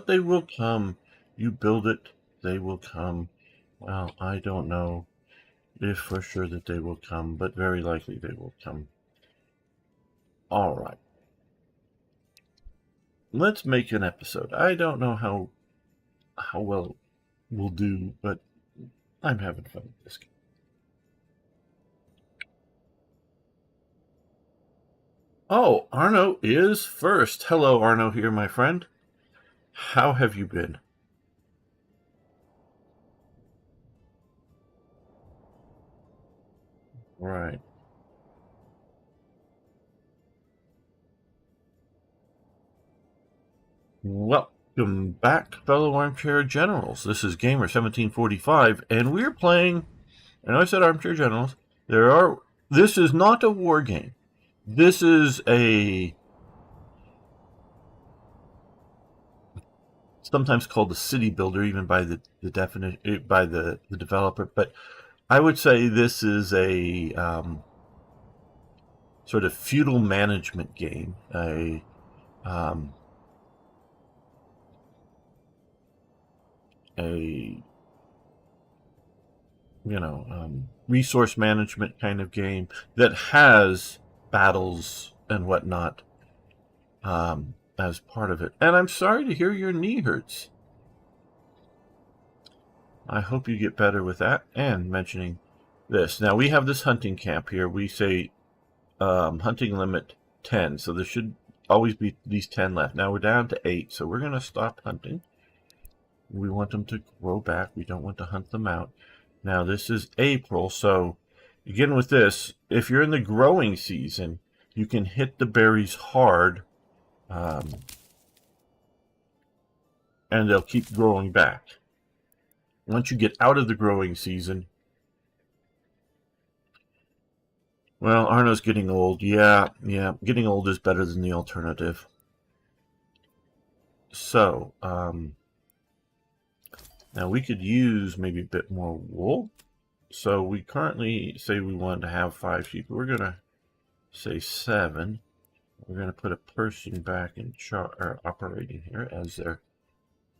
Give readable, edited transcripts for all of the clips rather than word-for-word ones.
but they will come. You build it, they will come. Well, I don't know if for sure that they will come, but very likely they will come. All right. Let's make an episode. I don't know how well we'll do, but I'm having fun with this game. Oh, Arno is first. Hello, Arno here, my friend. How have you been? Right. Welcome back, fellow armchair generals. This is Gamer 1745, and we're playing. I know I said armchair generals. This is not a war game. This is sometimes called the city builder, even by the definition by the developer. But I would say this is a sort of feudal management game. Resource management kind of game that has battles and whatnot as part of it. And I'm sorry to hear your knee hurts. I hope you get better with that. And mentioning this, now we have this hunting camp here. We say hunting limit 10, so there should always be these 10 left. Now we're down to 8, so we're going to stop hunting. We want them to grow back. We don't want to hunt them out. Now this is April, so again with this, if you're in the growing season, you can hit the berries hard, and they'll keep growing back. Once you get out of the growing season, well, Arno's getting old. Yeah, getting old is better than the alternative. So, now we could use maybe a bit more wool. So we currently say we want to have 5 sheep. We're going to say 7. We're going to put a person back in operating here as their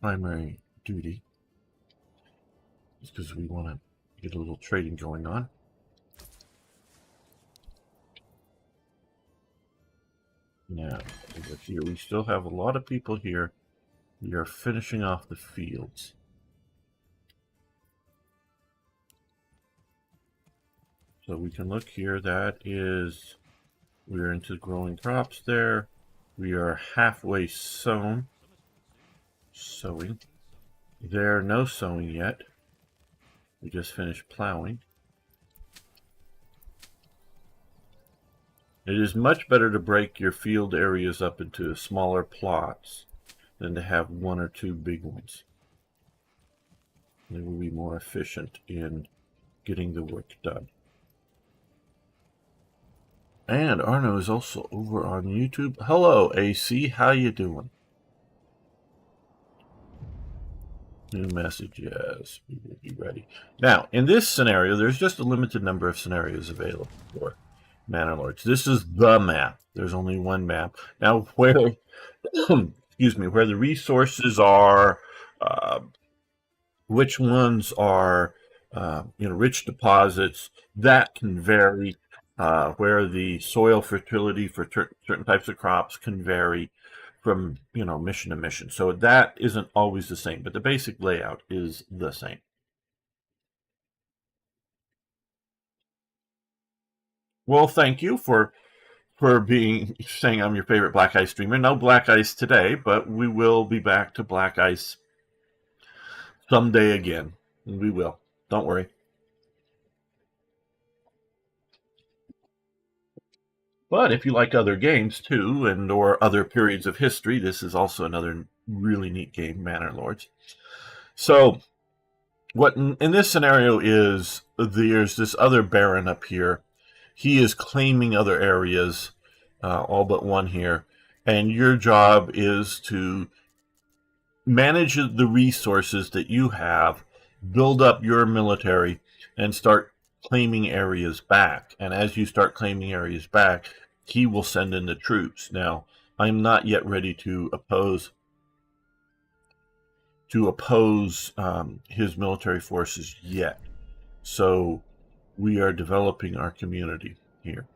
primary duty. Just because we want to get a little trading going on. Now, over here, we still have a lot of people here. We are finishing off the fields. So we can look here, we're into growing crops there. We are halfway sowing. There, no sowing yet. We just finished plowing. It is much better to break your field areas up into smaller plots than to have 1 or 2 big ones. They will be more efficient in getting the work done. And Arno is also over on YouTube. Hello, AC. How you doing? New message, yes. We will be ready. Now, in this scenario, there's just a limited number of scenarios available for Manor Lords. This is the map. There's only one map. Now, where, excuse me, where the resources are, which ones are, rich deposits, that can vary. Where the soil fertility for certain types of crops can vary from, mission to mission. So that isn't always the same, but the basic layout is the same. Well, thank you for saying I'm your favorite Black Ice streamer. No Black Ice today, but we will be back to Black Ice someday again. We will. Don't worry. But if you like other games too, or other periods of history, this is also another really neat game, Manor Lords. So, what in this scenario is, there's this other baron up here. He is claiming other areas, all but one here, and your job is to manage the resources that you have, build up your military, and start claiming areas back. And as you start claiming areas back, he will send in the troops. Now, I'm not yet ready to oppose to oppose his military forces yet. So we are developing our community here.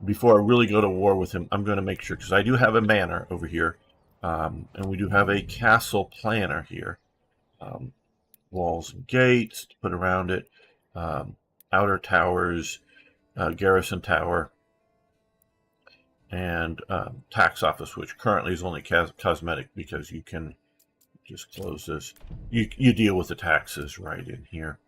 Before I really go to war with him, I'm going to make sure, because I do have a manor over here, and we do have a castle planner here. Walls and gates to put around it, outer towers, garrison tower, and tax office, which currently is only cosmetic because you can just close this. You deal with the taxes right in here.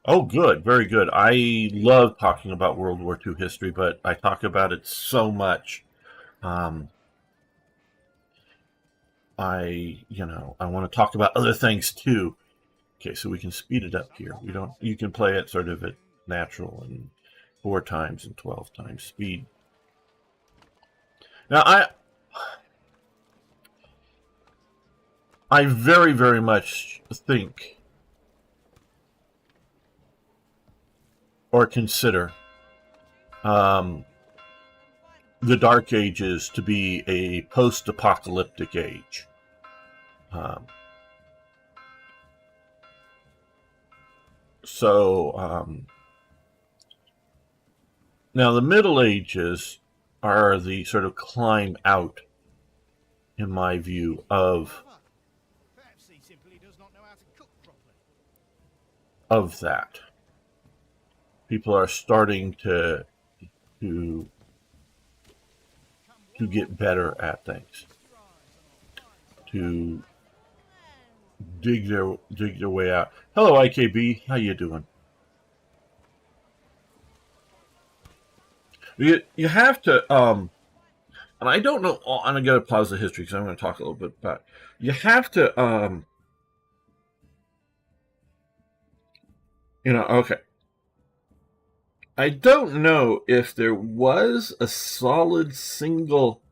Oh, good. Very good. I love talking about World War II history, but I talk about it so much. I want to talk about other things too. Okay, so we can speed it up here. You can play it sort of at natural and 4 times and 12 times speed. Now, I very, very much think or consider the Dark Ages to be a post-apocalyptic age. Now the Middle Ages are the sort of climb out, in my view, of that. People are starting to get better at things, to dig their way out. Hello, IKB. How you doing? You have to, and I don't know. I'm gonna pause the history because I'm going to talk a little bit about it. You have to, okay. I don't know if there was a solid single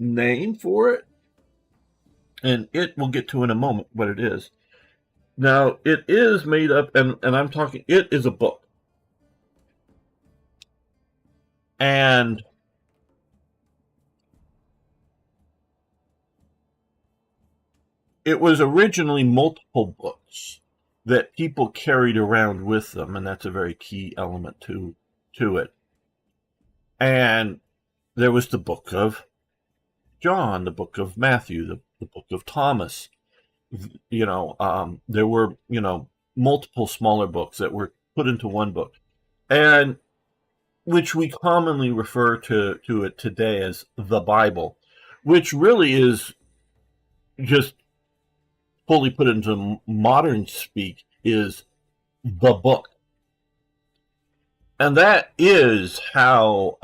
name for it, and we'll get to in a moment what it is. Now, it is made up, and I'm talking, it is a book. And it was originally multiple books that people carried around with them, and that's a very key element to it. And there was the book of John, the book of Matthew, the book of Thomas. There were, multiple smaller books that were put into one book, and which we commonly refer to it today as the Bible, which really is just fully put into modern speak is the book. And that is how,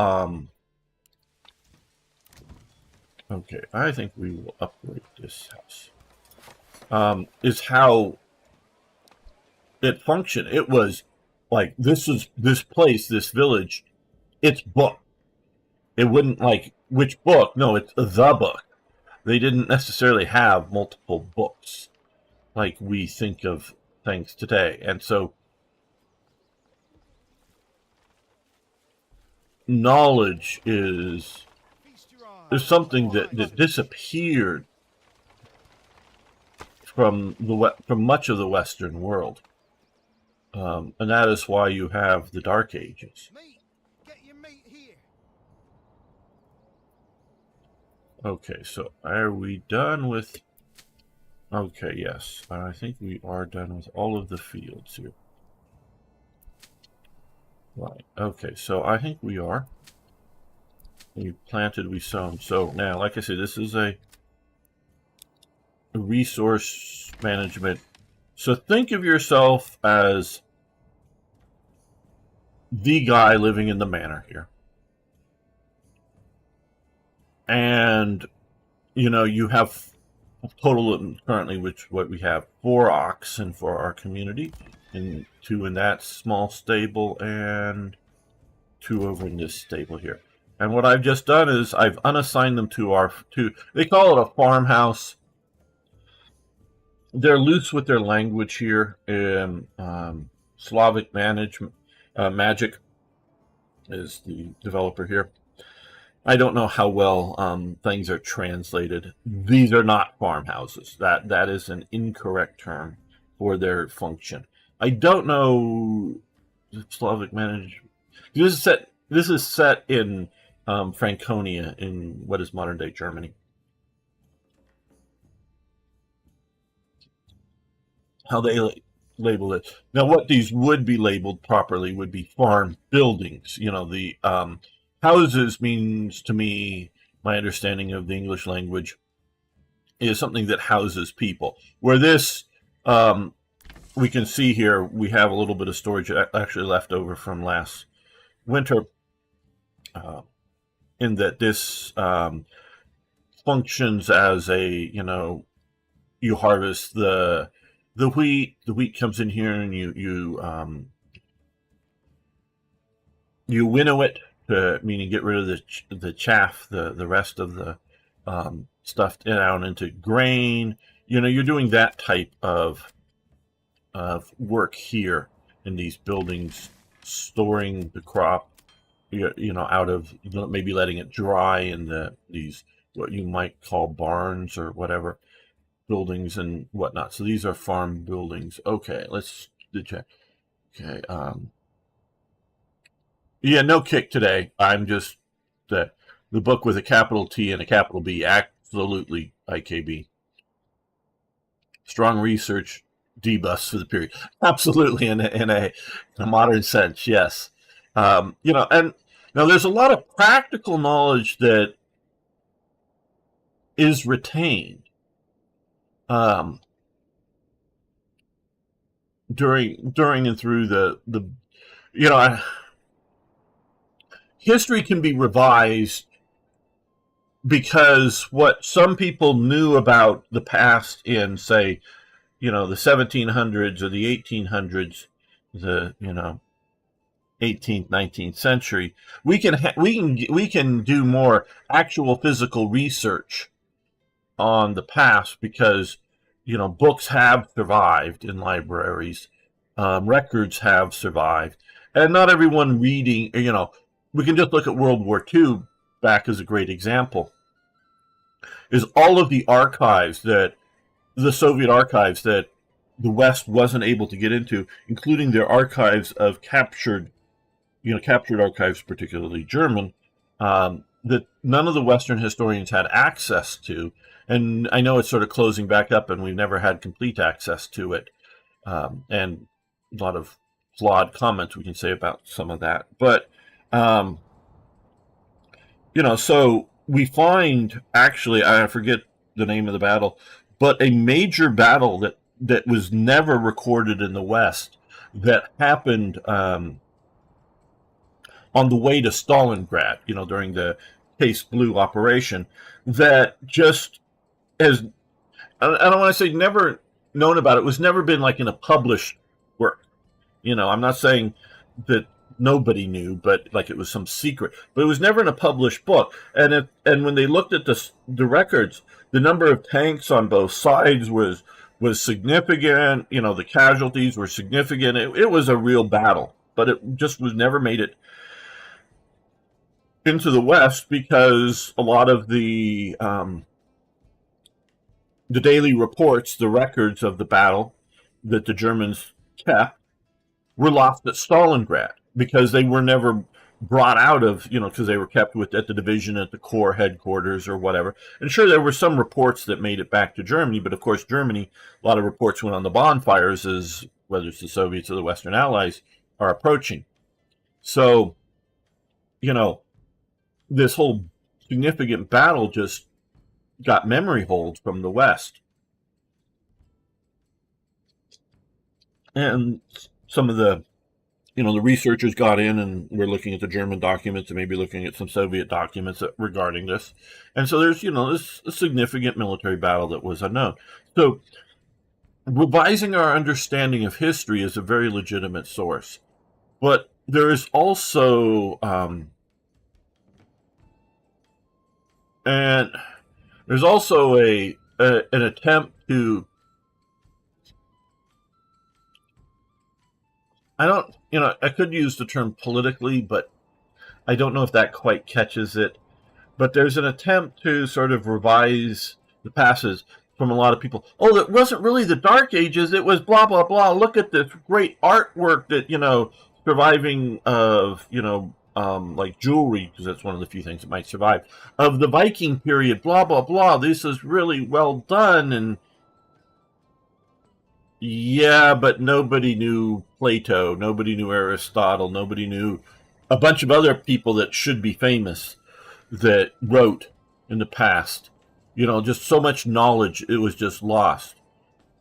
okay, I think we will upgrade this house, is how it functioned. It was like, this place, this village, it's book. It wouldn't like, which book? No, it's the book. They didn't necessarily have multiple books like we think of things today. And so knowledge is something that disappeared from much of the Western world. And that is why you have the Dark Ages. Okay, so are we done with... Okay, yes. I think we are done with all of the fields here. Right, okay, so I think we are. We planted, we sown. So now, like I said, this is a resource management. So think of yourself as the guy living in the manor here. And, you have a total of currently, what we have, 4 oxen for our community, and 2 in that small stable, and 2 over in this stable here. And what I've just done is I've unassigned them to they call it a farmhouse. They're loose with their language here. Slavic Magic is the developer here. I don't know how well things are translated. These are not farmhouses. That is an incorrect term for their function. I don't know Slavic managed. This is set in Franconia in what is modern day Germany. How they label it now. What these would be labeled properly would be farm buildings. The houses means to me, my understanding of the English language is something that houses people. Where this, we can see here, we have a little bit of storage actually left over from last winter, in that this functions as a, you harvest the wheat. The wheat comes in here, and you winnow it, meaning get rid of the chaff, the rest of the stuff down into grain. You're doing that type of work here in these buildings, storing the crop, out of, maybe letting it dry in these what you might call barns or whatever buildings and whatnot. So these are farm buildings. Okay, let's check. Okay, yeah, no kick today. I'm just the book with a capital T and a capital B. Absolutely IKB. Strong research debust for the period. Absolutely, in a modern sense, yes. And now there's a lot of practical knowledge that is retained during and through the you know history can be revised because what some people knew about the past in, say, the 1700s or the 1800s, the 18th, 19th century, we can do more actual physical research on the past because books have survived in libraries, records have survived, and not everyone reading. We can just look at World War II back as a great example. Is all of the archives that the Soviet archives that the West wasn't able to get into, including their archives of captured archives, particularly German, that none of the Western historians had access to. And I know it's sort of closing back up, and we've never had complete access to it. And a lot of flawed comments we can say about some of that. But, so we find, actually, I forget the name of the battle, but a major battle that was never recorded in the West that happened on the way to Stalingrad, during the Case Blue operation, that just has, I don't want to say never known about. It was never been like in a published work. I'm not saying that nobody knew, but like it was some secret. But it was never in a published book. And when they looked at the records, the number of tanks on both sides was significant. The casualties were significant. It was a real battle, but it just was never made it into the West because a lot of the daily reports, the records of the battle that the Germans kept, were lost at Stalingrad because they were never brought out of, because they were kept at the division, at the Corps headquarters or whatever. And sure, there were some reports that made it back to Germany, but of course, Germany, a lot of reports went on the bonfires as whether it's the Soviets or the Western Allies are approaching. So, this whole significant battle just got memory hold from the West. And some of the researchers got in and we're looking at the German documents and maybe looking at some Soviet documents regarding this. And so there's, this a significant military battle that was unknown. So revising our understanding of history is a very legitimate source. But there is also, and there's also an attempt to, I could use the term politically, but I don't know if that quite catches it. but there's an attempt to sort of revise the passes from a lot of people. Oh, it wasn't really the Dark Ages. It was blah, blah, blah. Look at this great artwork that, surviving of, like jewelry, because that's one of the few things that might survive, of the Viking period, blah, blah, blah. This is really well done. And yeah, but nobody knew Plato. Nobody knew Aristotle. Nobody knew a bunch of other people that should be famous that wrote in the past. Just so much knowledge, it was just lost.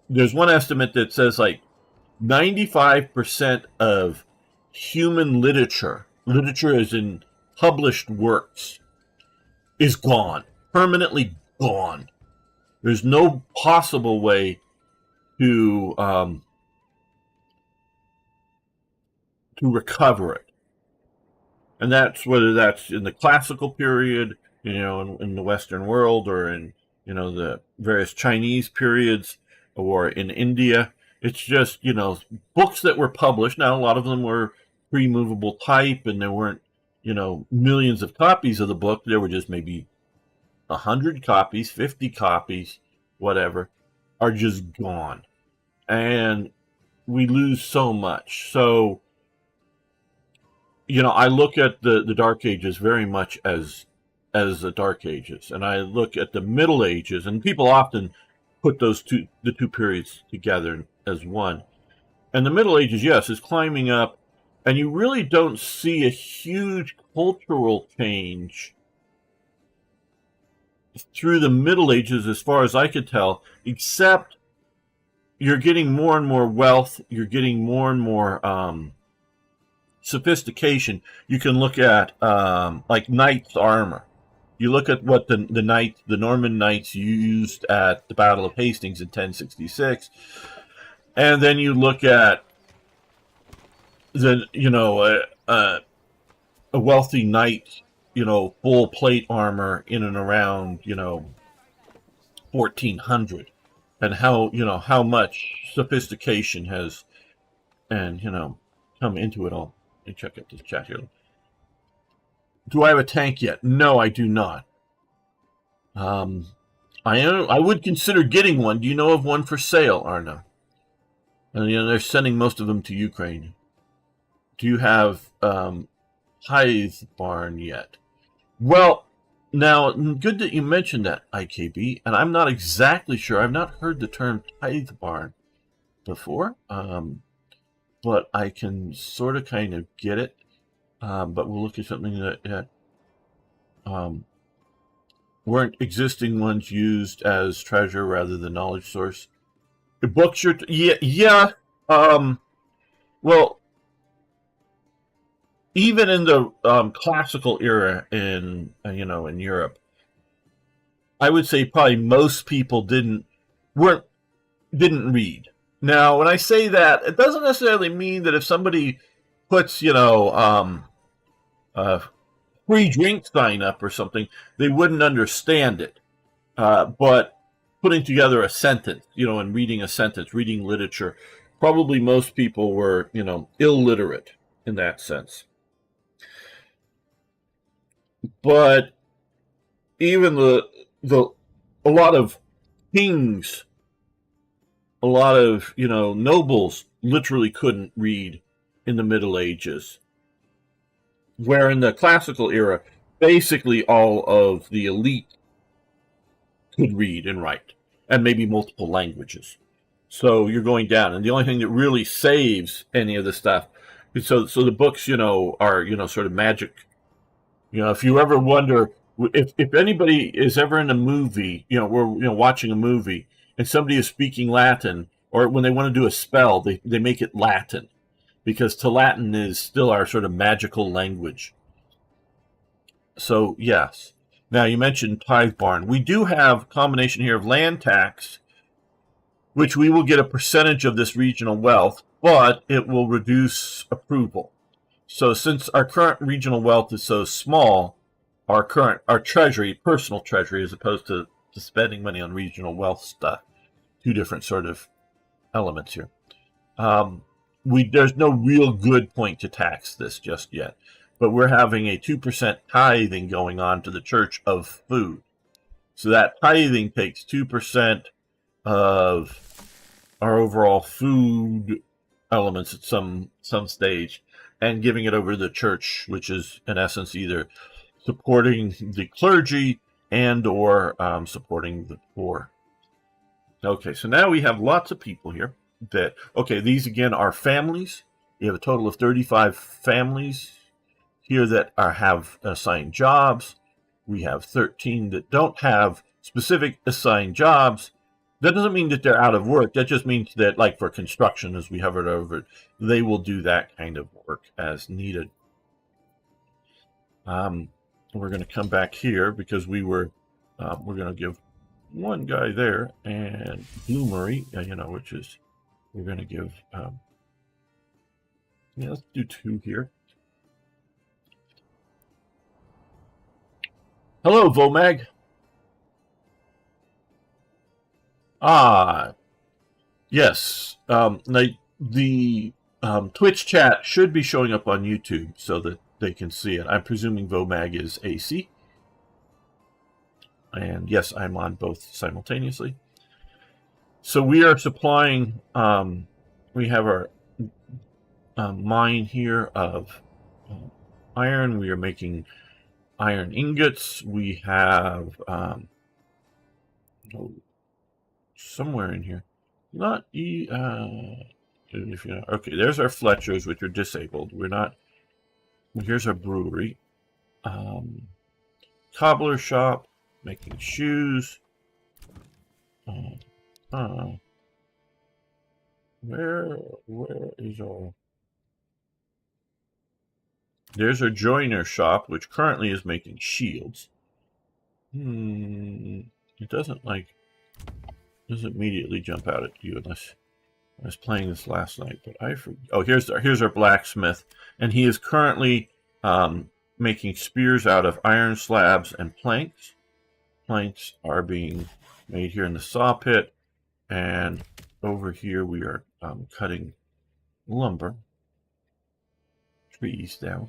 There's one estimate that says like 95% of human literature as in published works, is gone, permanently gone. There's no possible way to recover it. And that's whether that's in the classical period, in the Western world, or in, the various Chinese periods, or in India. It's just, books that were published. Now, a lot of them were pre-movable type, and there weren't, millions of copies of the book. There were just maybe 100 copies, 50 copies, whatever, are just gone. And we lose so much. So, I look at the Dark Ages very much as the Dark Ages, and I look at the Middle Ages, and people often put the two periods together as one. And the Middle Ages, yes, is climbing up, and you really don't see a huge cultural change through the Middle Ages, as far as I could tell, except you're getting more and more wealth, you're getting more and more sophistication. You can look at like knights' armor. You look at what the Norman knights used at the Battle of Hastings in 1066, and then you look at a wealthy knight, full plate armor in and around 1400, and how much sophistication has come into it all. Let me check out this chat here. Do I have a tank yet? No, I do not. I would consider getting one. Do you know of one for sale, Arna? And they're sending most of them to Ukraine. Do you have Tithe Barn yet? Well, now, good that you mentioned that, IKB, and I'm not exactly sure. I've not heard the term Tithe Barn before, but I can sort of kind of get it. But we'll look at something that weren't existing ones used as treasure rather than knowledge source. The books are yeah. Well, even in the classical era in in Europe, I would say probably most people didn't read. Now, when I say that, it doesn't necessarily mean that if somebody puts a free drink sign up or something, they wouldn't understand it. But putting together a sentence, and reading a sentence, reading literature, probably most people were, illiterate in that sense. But even a lot of kings, a lot of, nobles literally couldn't read in the Middle Ages. Where in the classical era, basically all of the elite could read and write, and maybe multiple languages. So you're going down, and the only thing that really saves any of the stuff, so the books, are, sort of magic. If you ever wonder, if anybody is ever in a movie, we're watching a movie, and somebody is speaking Latin, or when they want to do a spell, they make it Latin, because Latin is still our sort of magical language. So, yes. Now, you mentioned Tithe Barn. We do have a combination here of land tax, which we will get a percentage of this regional wealth, but it will reduce approval. So since our current regional wealth is so small, our treasury, personal treasury, as opposed to spending money on regional wealth stuff, two different sort of elements here. There's no real good point to tax this just yet. but we're having a 2% tithing going on to the church of food. So that tithing takes 2% of our overall food elements at some stage and giving it over to the church, which is in essence either supporting the clergy and or supporting the poor. Okay, so now we have lots of people here that, okay, these again are families. We have a total of 35 families here that have assigned jobs. We have 13 that don't have specific assigned jobs. That doesn't mean that they're out of work. That just means that, like for construction, as we hovered over it, they will do that kind of work as needed. We're going to come back here because we're going to give one guy there and bloomery, which is, we're going to give, let's do 2 here. Hello, Vomag. Yes. The Twitch chat should be showing up on YouTube so that they can see it. I'm presuming Vomag is AC. And yes, I'm on both simultaneously. So we are supplying, we have our mine here of iron. We are making iron ingots. We have somewhere in here, not if you know, okay, there's our Fletchers, which are disabled. We're not. Here's our brewery, cobbler shop, making shoes. Where is our? There's our joiner shop, which currently is making shields. It doesn't immediately jump out at you unless I was playing this last night. But I forget. Oh, here's our blacksmith, and he is currently making spears out of iron slabs and planks. Planks are being made here in the saw pit, and over here we are cutting lumber, trees down.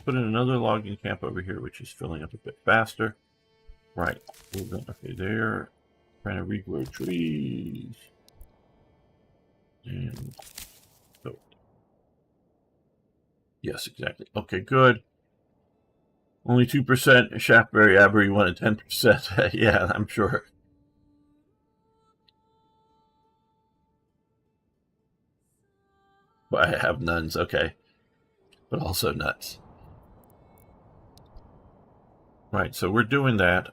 Put in another logging camp over here, which is filling up a bit faster. Right, we're going, okay, there, trying to regrow trees. And so, yes, exactly. Okay, good. Only 2%. Shaftberry Aberry wanted 10%. Yeah, I'm sure. But I have nuns, okay. But also nuts. Right, so we're doing that.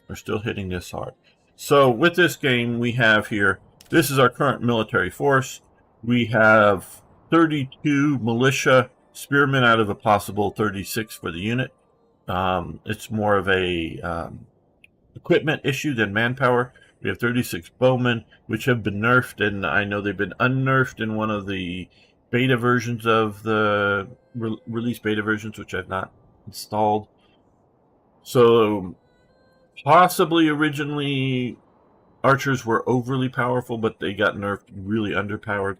We're still hitting this hard. So with this game, we have here, this is our current military force. We have 32 militia spearmen out of a possible 36 for the unit. It's more of a equipment issue than manpower. We have 36 bowmen, which have been nerfed, and I know they've been unnerfed in one of the beta versions of the release beta versions, which I've not installed. So possibly originally archers were overly powerful, but they got nerfed really underpowered.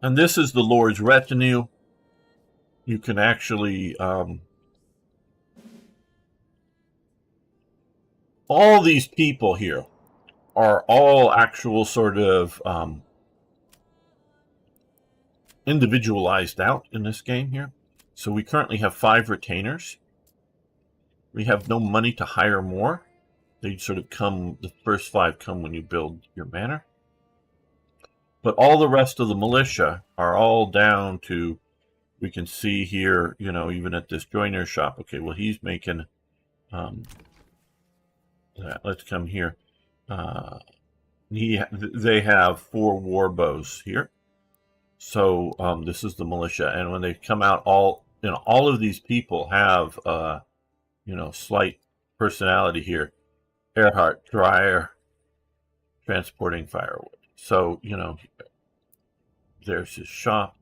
And this is the Lord's retinue. You can actually all these people here are all actual sort of individualized out in this game here. So we currently have 5 retainers. We have no money to hire more. They sort of come, the first 5 come when you build your manor. But all the rest of the militia are all down to, we can see here, even at this joiner shop. Okay, well, he's making that. Let's come here. They have 4 war bows here. So this is the militia, and when they come out, all of these people have slight personality here. Earhart, Dreyer, transporting firewood. So there's his shop.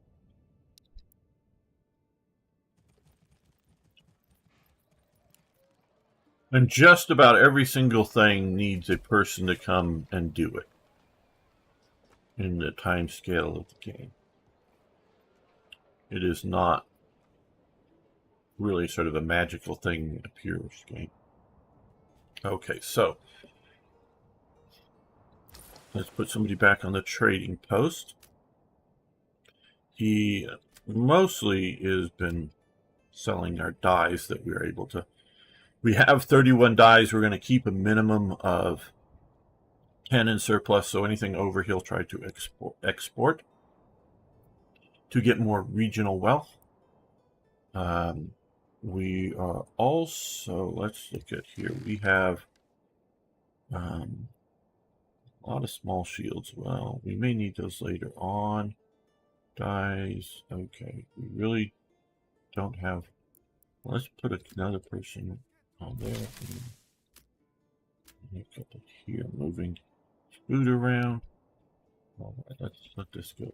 And just about every single thing needs a person to come and do it in the time scale of the game. It is not really sort of a magical thing that appears game. Okay, so let's put somebody back on the trading post. He mostly has been selling our dies that we are able to. We have 31 dies. We're going to keep a minimum of 10 in surplus, so anything over he'll try to export to get more regional wealth. We are also, let's look at here, we have a lot of small shields. Well, we may need those later on. Dies, okay, we really don't have, let's put another person on there. A couple here, moving food around. All right, let's let this go.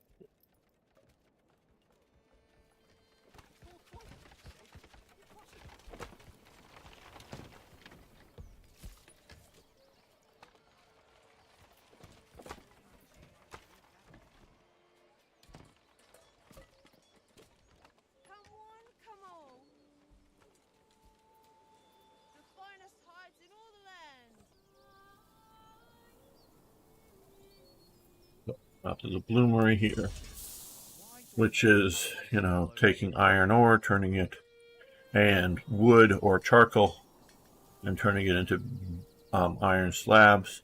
Out to the bloomery here, which is, you know, taking iron ore, turning it, and wood or charcoal, and turning it into iron slabs.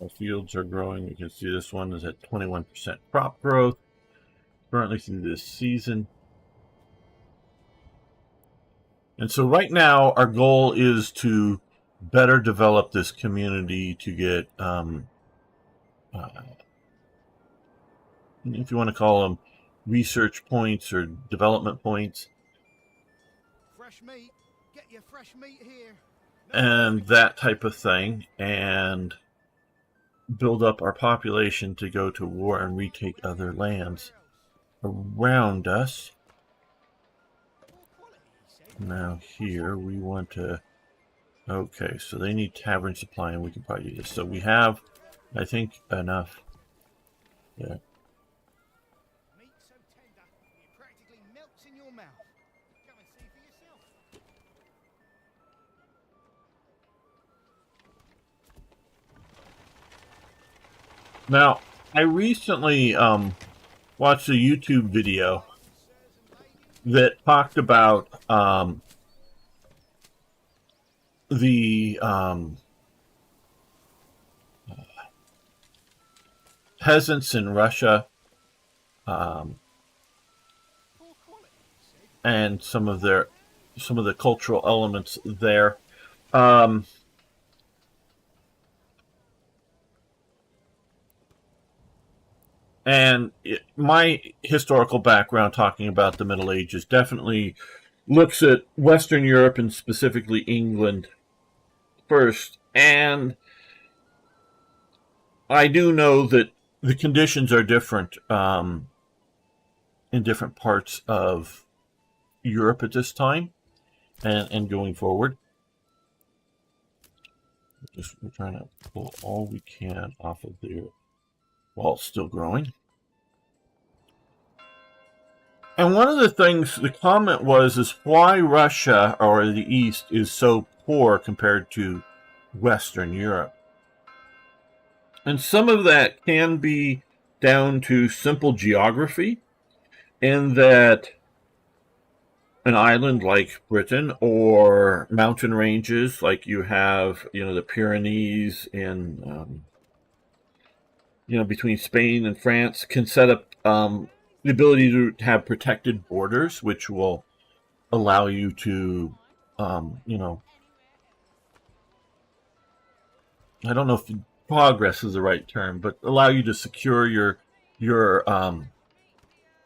Our fields are growing. You can see this one is at 21% crop growth currently through this season. And so right now our goal is to better develop this community to get, if you want to call them research points or development points. Fresh meat. Get your fresh meat here. And that type of thing, and build up our population to go to war and retake other lands around us. Now here we want to, okay, so they need tavern supply and we can probably do this. So we have, I think, enough. Yeah. Meat so tender, it practically melts in your mouth. Come and see for yourself. Now, I recently watched a YouTube video that talked about the peasants in Russia and some of the cultural elements there. And my historical background talking about the Middle Ages definitely looks at Western Europe and specifically England first. And I do know that the conditions are different in different parts of Europe at this time and going forward. We're trying to pull all we can off of there while it's still growing. And one of the things the comment was is why Russia or the East is so poor compared to Western Europe. And some of that can be down to simple geography, in that an island like Britain or mountain ranges like you have, the Pyrenees in, between Spain and France can set up the ability to have protected borders, which will allow you to, you know, I don't know if progress is the right term, but allow you to secure your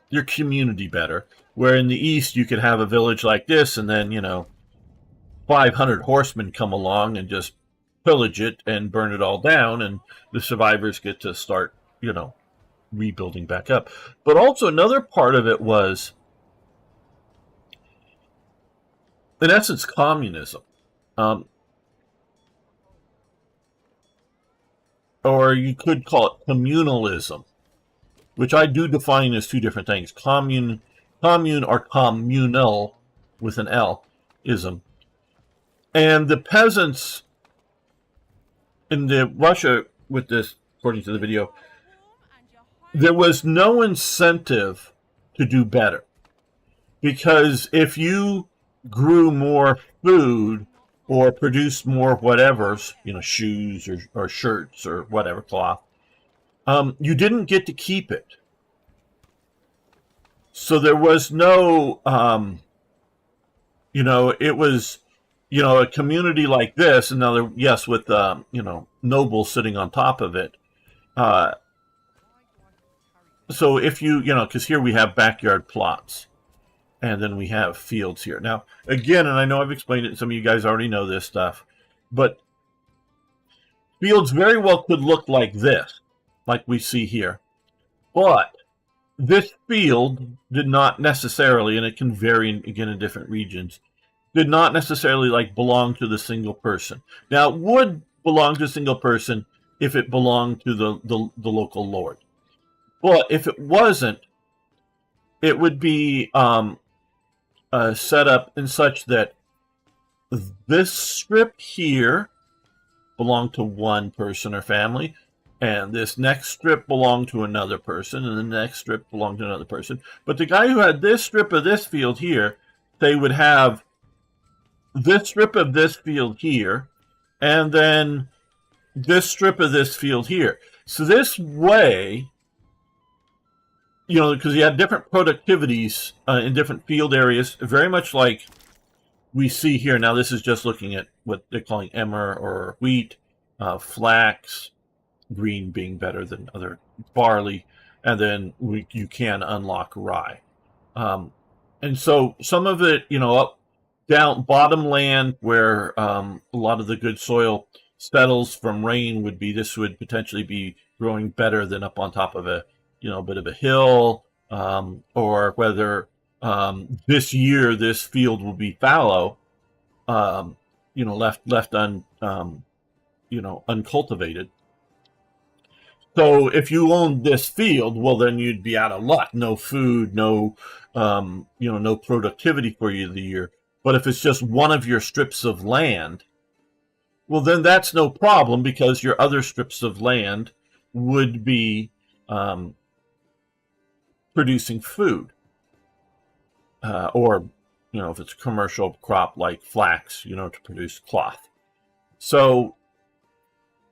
your community better. Where in the East you could have a village like this, and then 500 horsemen come along and just pillage it and burn it all down, and the survivors get to start rebuilding back up. But also another part of it was, in essence, communism. Um, or you could call it communalism, which I do define as two different things. Commune or communal with an L ism. And the peasants in the Russia with this, according to the video, there was no incentive to do better. Because if you grew more food or produced more whatevers, shoes or shirts or whatever, cloth, you didn't get to keep it. So there was no, it was, a community like this, another, yes, with, nobles sitting on top of it. So if because here we have backyard plots, and then we have fields here. Now, again, and I know I've explained it, and some of you guys already know this stuff, but fields very well could look like this, like we see here. But this field did not necessarily, and it can vary again in different regions, did not necessarily belong to the single person. Now, it would belong to a single person if it belonged to the local lord. But if it wasn't, it would be set up in such that this strip here belonged to one person or family, and this next strip belonged to another person, and the next strip belonged to another person. But the guy who had this strip of this field here, they would have this strip of this field here, and then this strip of this field here. So this way, because you had different productivities in different field areas, very much like we see here. Now, this is just looking at what they're calling emmer or wheat, flax, green being better than other barley, and then you can unlock rye. And so some of it, up down bottom land where a lot of the good soil settles from rain this would potentially be growing better than up on top of a bit of a hill, or whether this year this field will be fallow, left uncultivated. So if you owned this field, well, then you'd be out of luck. No food, no productivity for you the year. But if it's just one of your strips of land, well, then that's no problem, because your other strips of land would be producing food, or if it's a commercial crop like flax, to produce cloth. So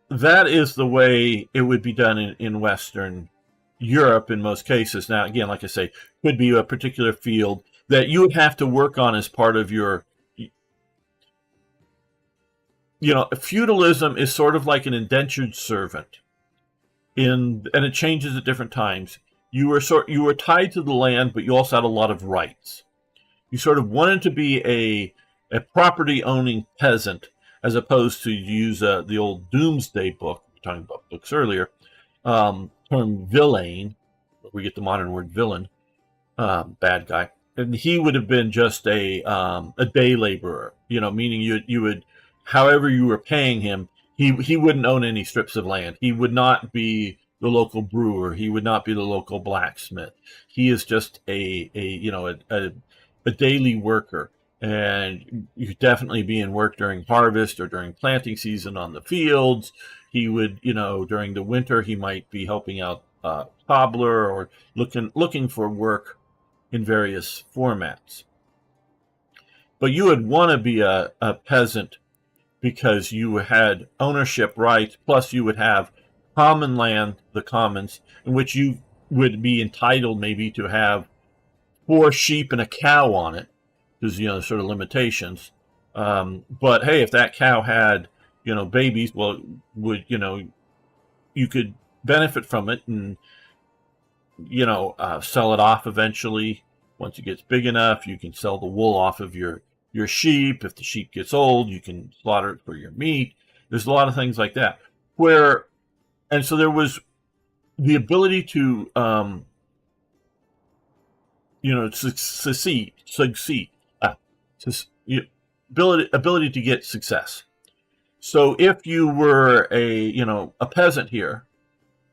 that is the way it would be done in Western Europe in most cases. Now, again, like I say, could be a particular field that you would have to work on as part of your. Feudalism is sort of like an indentured servant, and it changes at different times. You were tied to the land, but you also had a lot of rights. You sort of wanted to be a property-owning peasant, as opposed to use the old Doomsday book, we were talking about books earlier, term villain, where we get the modern word villain, bad guy. And he would have been just a day laborer, meaning you would, however you were paying him, he wouldn't own any strips of land. He would not be the local brewer. He would not be the local blacksmith. He is just a daily worker, and you definitely be in work during harvest or during planting season on the fields. He would, during the winter, he might be helping out cobbler or looking for work in various formats. But you would want to be a peasant because you had ownership rights, plus you would have common land, the commons, in which you would be entitled maybe to have 4 sheep and a cow on it, because sort of limitations. But hey, if that cow had babies, well, would you could benefit from it and sell it off eventually. Once it gets big enough, you can sell the wool off of your sheep. If the sheep gets old, you can slaughter it for your meat. There's a lot of things like that. And so there was the ability to succeed, ability to get success. So if you were a peasant here,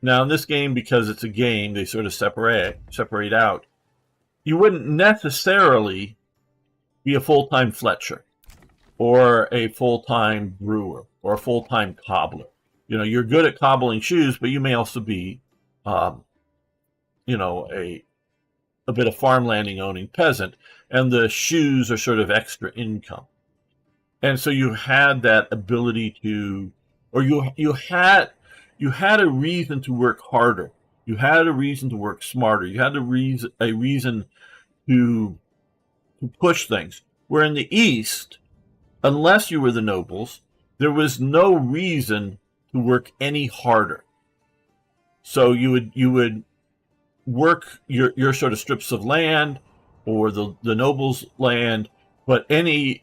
now in this game, because it's a game, they sort of separate out. You wouldn't necessarily be a full-time Fletcher or a full-time brewer or a full-time cobbler. You're good at cobbling shoes, but you may also be, a bit of farmlanding owning peasant, and the shoes are sort of extra income. And so you had that ability to, or you had a reason to work harder. You had a reason to work smarter. You had a reason to push things. Where in the East, unless you were the nobles, there was no reason to work any harder. So you would work your sort of strips of land or the nobles' land, but any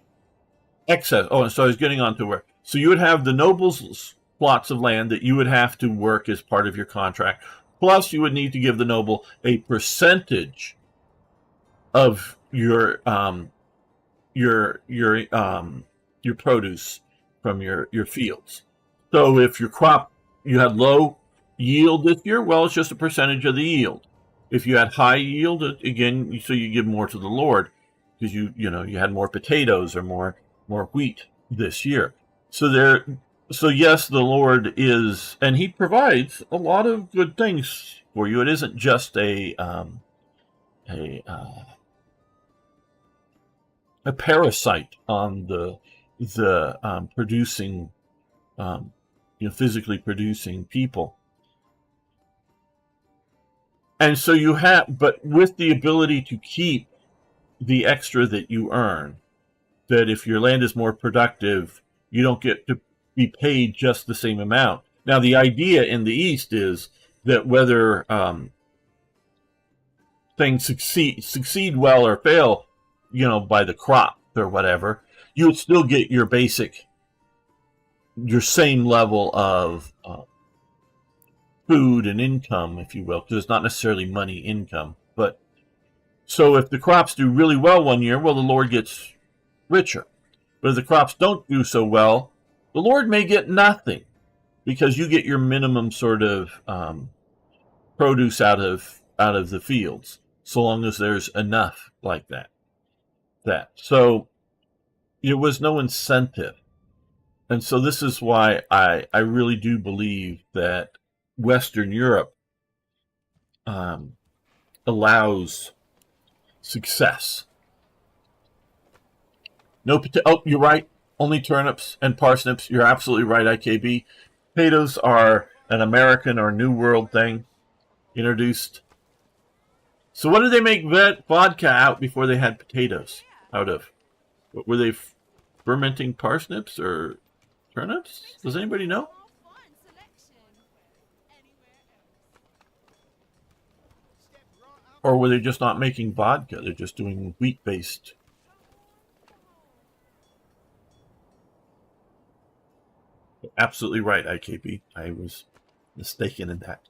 excess. Oh, and so I was getting on to where. So you would have the nobles' plots of land that you would have to work as part of your contract. Plus, you would need to give the noble a percentage of your produce from your fields. So if your crop, you had low yield this year, well, it's just a percentage of the yield. If you had high yield, again, so you give more to the Lord because you had more potatoes or more wheat this year. So yes, the Lord is, and He provides a lot of good things for you. It isn't just a parasite on the producing, physically producing people. And so you have, but with the ability to keep the extra that you earn, that if your land is more productive, you don't get to be paid just the same amount. Now, the idea in the East is that whether things succeed well or fail, by the crop or whatever, you would still get your same level of food and income, if you will, because it's not necessarily money income. But so if the crops do really well one year, well, the Lord gets richer. But if the crops don't do so well, the Lord may get nothing because you get your minimum sort of produce out of the fields, so long as there's enough like that. So there was no incentive. And so this is why I really do believe that Western Europe allows success. No oh, you're right. Only turnips and parsnips. You're absolutely right, IKB. Potatoes are an American or New World thing introduced. So what did they make vodka out before they had potatoes out of? What, were they fermenting parsnips or turnips? Does anybody know? Or were they just not making vodka? They're just doing wheat-based. Absolutely right, IKB. I was mistaken in that.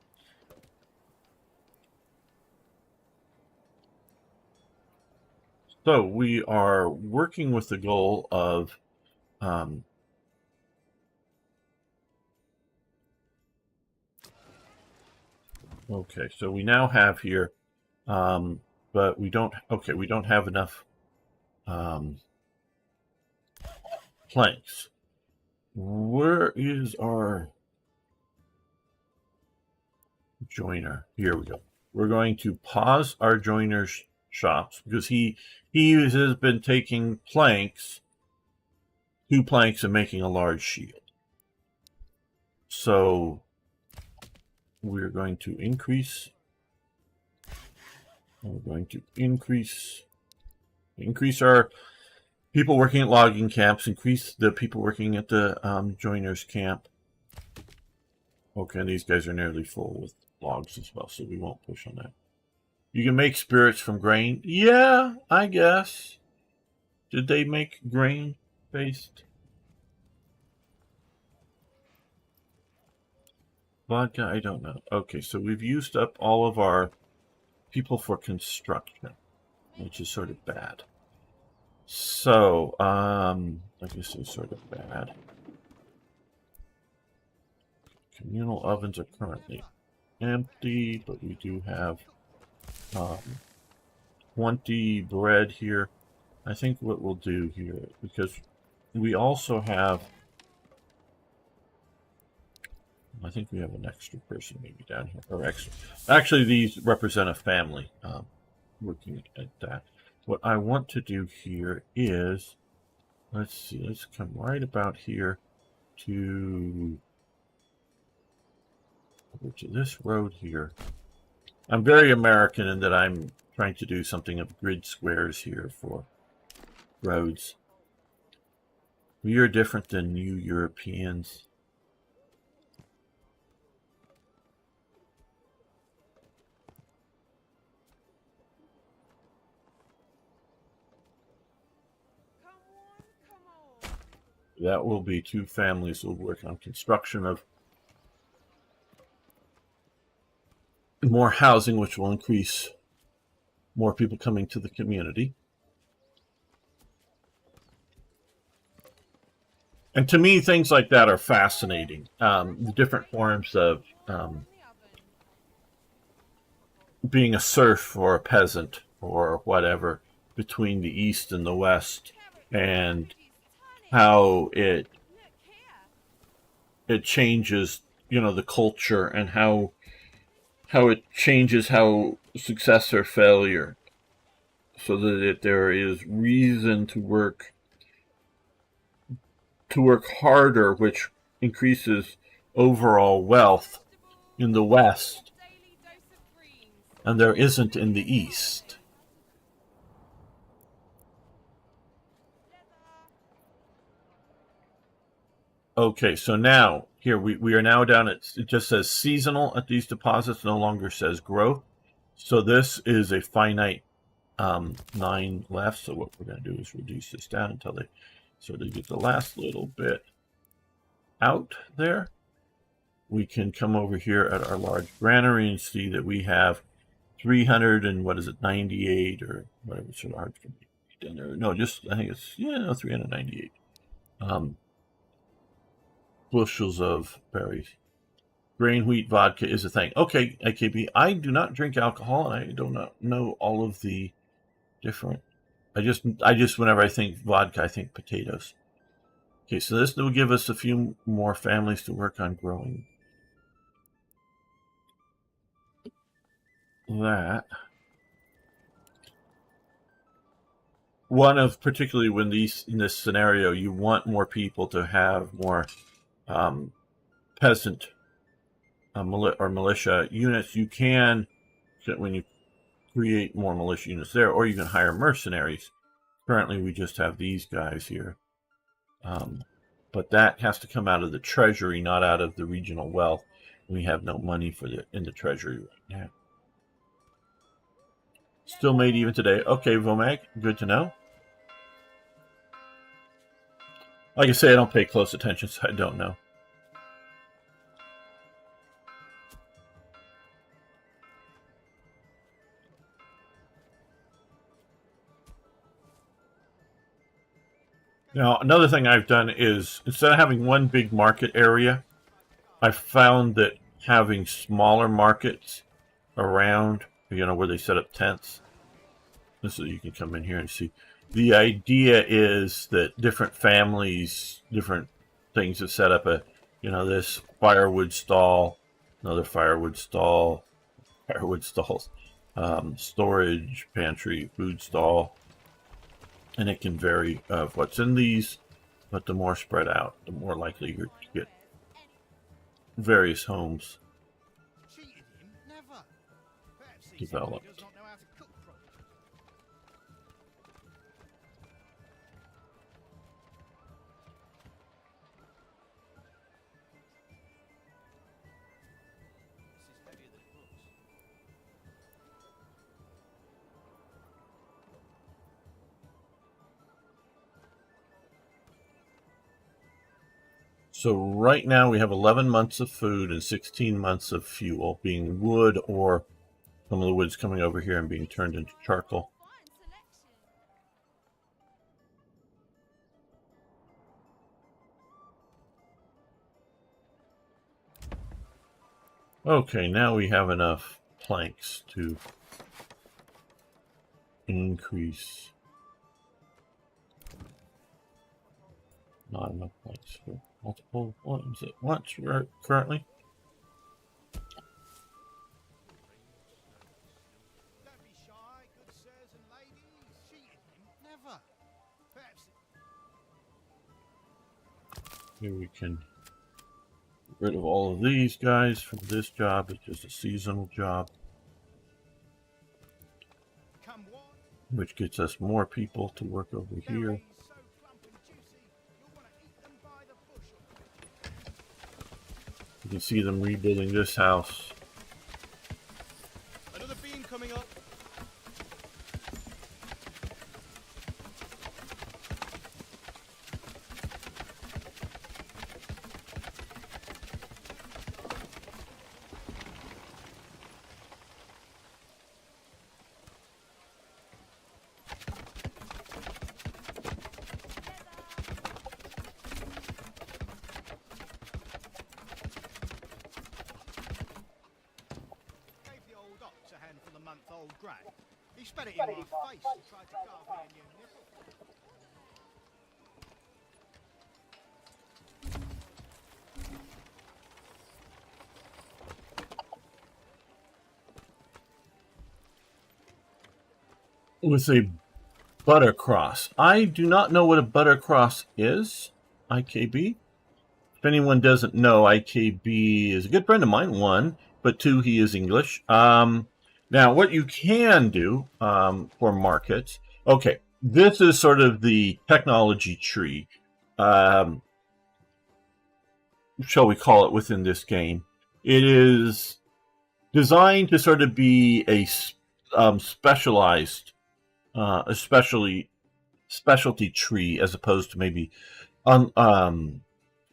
So we are working with the goal of okay, so we now have here, but we don't have enough planks. Where is our joiner? Here we go. We're going to pause our joiner's shops because he has been taking planks, 2 planks, and making a large shield. So we're going to increase We're going to increase our people working at logging camps, increase the people working at the joiners camp. Okay, these guys are nearly full with logs as well, so we won't push on that. You can make spirits from grain. Yeah, I guess. Did they make grain-based vodka? I don't know. Okay, so we've used up all of our people for construction, which is sort of bad. So, I guess it's sort of bad. Communal ovens are currently empty, but we do have 20 bread here. I think what we'll do here, because we also have, I think we have an extra person maybe down here, or extra. Actually, these represent a family working at that. What I want to do here is, let's see, let's come right about here to over to this road here. I'm very American in that I'm trying to do something of grid squares here for roads. We are different than you Europeans. That will be 2 families who will work on construction of more housing, which will increase more people coming to the community. And to me, things like that are fascinating. The different forms of being a serf or a peasant or whatever between the East and the West, and how it changes, the culture, and how it changes how success or failure, so that there is reason to work harder, which increases overall wealth in the West, and there isn't in the East. Okay, so now here we are now down at, it just says seasonal at these deposits, no longer says growth. So this is a finite 9 left. So what we're going to do is reduce this down until they sort of get the last little bit out there. We can come over here at our large granary and see that we have 300 and what is it, 98 or whatever. It's sort of hard for me down there. No, just I think it's 398 bushels of berries. Grain, wheat, vodka is a thing. Okay, AKB. I do not drink alcohol, and I do not know all of the different. I just whenever I think vodka, I think potatoes. Okay, so this will give us a few more families to work on growing that. One of, particularly when in this scenario, you want more people to have more peasant or militia units. You can, when you create more militia units there, or you can hire mercenaries. Currently, we just have these guys here. But that has to come out of the treasury, not out of the regional wealth. We have no money for in the treasury right now. Still made even today. Okay, Vomag, good to know. Like I say, I don't pay close attention, so I don't know. Now, another thing I've done is, instead of having one big market area, I've found that having smaller markets around, where they set up tents. So you can come in here and see. The idea is that different families, different things have set up this firewood stall, another firewood stall, firewood stalls, storage, pantry, food stall. And it can vary of what's in these, but the more spread out, the more likely you're to get various homes developed. So right now we have 11 months of food and 16 months of fuel, being wood or some of the wood's coming over here and being turned into charcoal. Okay, now we have enough planks to increase. Not enough planks for multiple ones at once currently. Don't be shy, good sirs and ladies. Cheating him? Never. Perhaps. Here we can get rid of all of these guys from this job. It's just a seasonal job, Come what? which gets us more people to work over here. Berries so plump and juicy, you'll want to eat them by the bushel. You can see them rebuilding this house. Another beam coming up. Gave the old ox a handful of month-old grey. He spat it in my face and tried to carve me a new nipple. With a buttercross. I do not know what a buttercross is, IKB. If anyone doesn't know, IKB is a good friend of mine, one, but two, he is English. Now, what you can do for markets, okay, this is sort of the technology tree, shall we call it, within this game. It is designed to sort of be a specialized, specialty tree, as opposed to maybe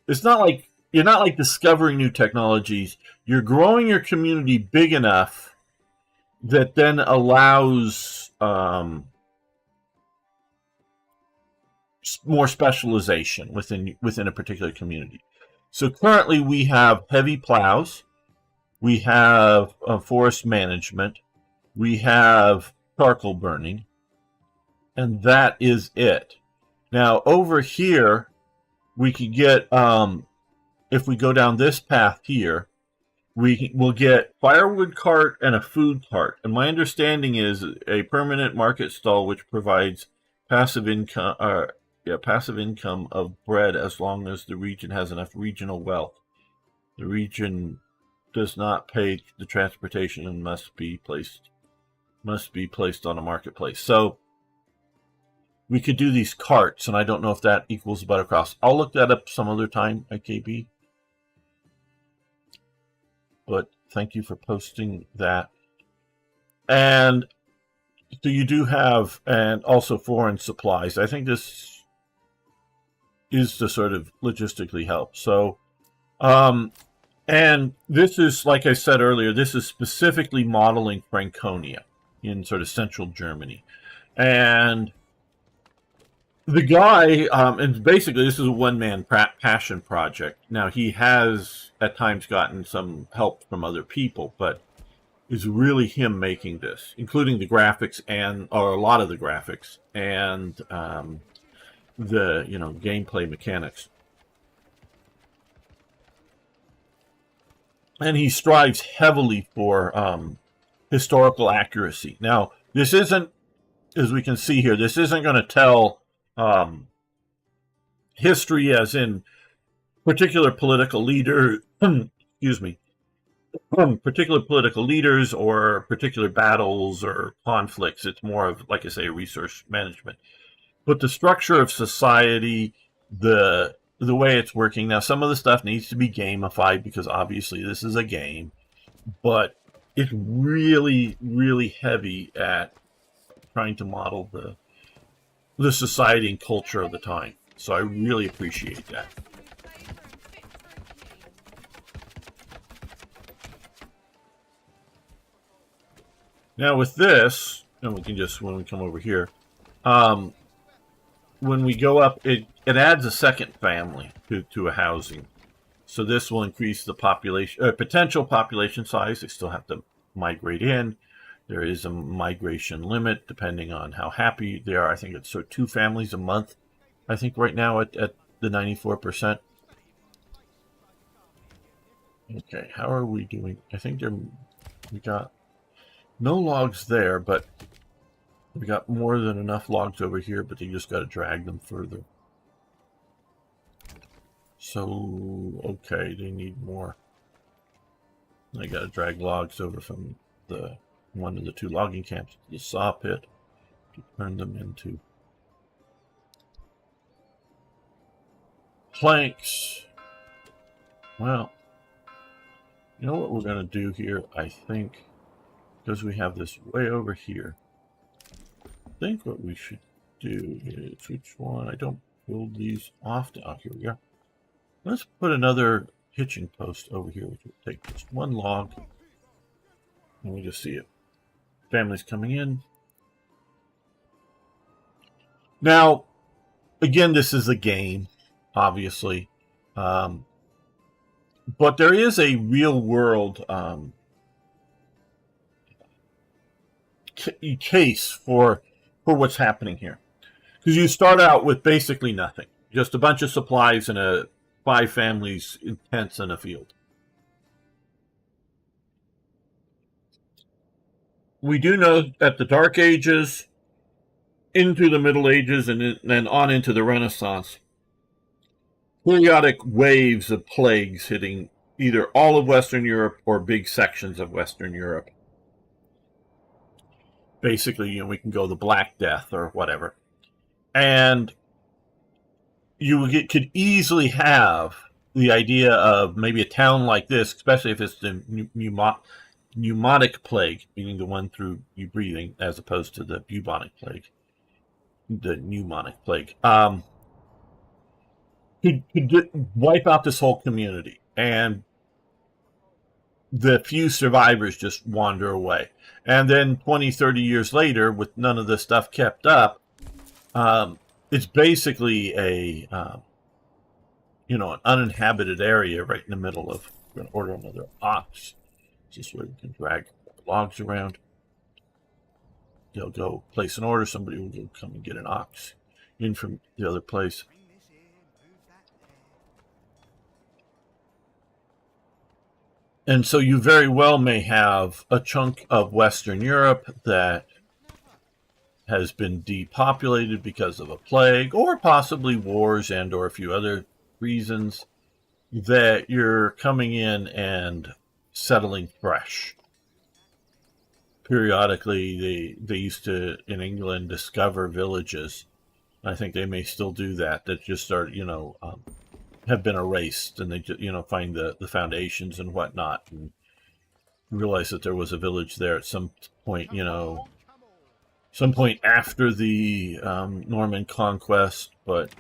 it's not like you're not like discovering new technologies. You're growing your community big enough that then allows more specialization within a particular community. So currently we have heavy plows, we have forest management, we have charcoal burning, and that is it. Now over here we could get, if we go down this path here, we will get firewood cart and a food cart. And my understanding is a permanent market stall which provides passive income, passive income of bread as long as the region has enough regional wealth. The region does not pay the transportation and must be placed on a marketplace. So we could do these carts, and I don't know if that equals a buttercross. I'll look that up some other time, IKB. But thank you for posting that. And so you do have, and also foreign supplies. I think this is to sort of logistically help. So, and this is, like I said earlier, this is specifically modeling Franconia in sort of central Germany. And the guy, and basically this is a one-man passion project. Now, he has at times gotten some help from other people, but it's really him making this, including the graphics or a lot of the graphics and the gameplay mechanics. And he strives heavily for historical accuracy. Now, this isn't, as we can see here, this isn't going to tell history as in particular political leader, excuse me, particular political leaders or particular battles or conflicts. It's more of, like I say, resource management. But the structure of society, the way it's working. Now, some of the stuff needs to be gamified because obviously this is a game, but it's really, really heavy at trying to model the society and culture of the time. So I really appreciate that. Now with this, and we can just, when we come over here, um, when we go up, it adds a second family to a housing. So this will increase the population, potential population size. They still have to migrate in. There is a migration limit depending on how happy they are. I think it's 2 families a month. I think right now at the 94%. Okay, how are we doing? I think we got no logs there, but we got more than enough logs over here, but you just got to drag them further. So, okay, they need more. I got to drag logs over from the one of the 2 logging camps to the saw pit to turn them into planks. Well, you know what we're going to do here, I think, because we have this way over here. I think what we should do is, which one? I don't build these often. Oh, here we are. Let's put another hitching post over here, which will take just 1 log. And we just see it. Families coming in. Now, again, this is a game, obviously. But there is a real world case for what's happening here. Because you start out with basically nothing. Just a bunch of supplies and 5 families in tents in a field. We do know that the Dark Ages, into the Middle Ages, and then on into the Renaissance, periodic waves of plagues hitting either all of Western Europe or big sections of Western Europe. Basically, we can go the Black Death or whatever. And you could easily have the idea of maybe a town like this, especially if it's the pneumonic plague, meaning the one through you breathing, as opposed to the bubonic plague, the pneumonic plague, could wipe out this whole community, and the few survivors just wander away. And then 20, 30 years later, with none of this stuff kept up, it's basically an uninhabited area right in the middle of. We're going to order another ox. This way we can drag logs around. They'll go place an order. Somebody will go come and get an ox in from the other place. And so you very well may have a chunk of Western Europe that has been depopulated because of a plague, or possibly wars and or a few other reasons, that you're coming in and settling fresh. Periodically, they used to, in England, discover villages. I think they may still do that just are, have been erased, and they find the foundations and whatnot, and realize that there was a village there at some point, some point after the Norman conquest, but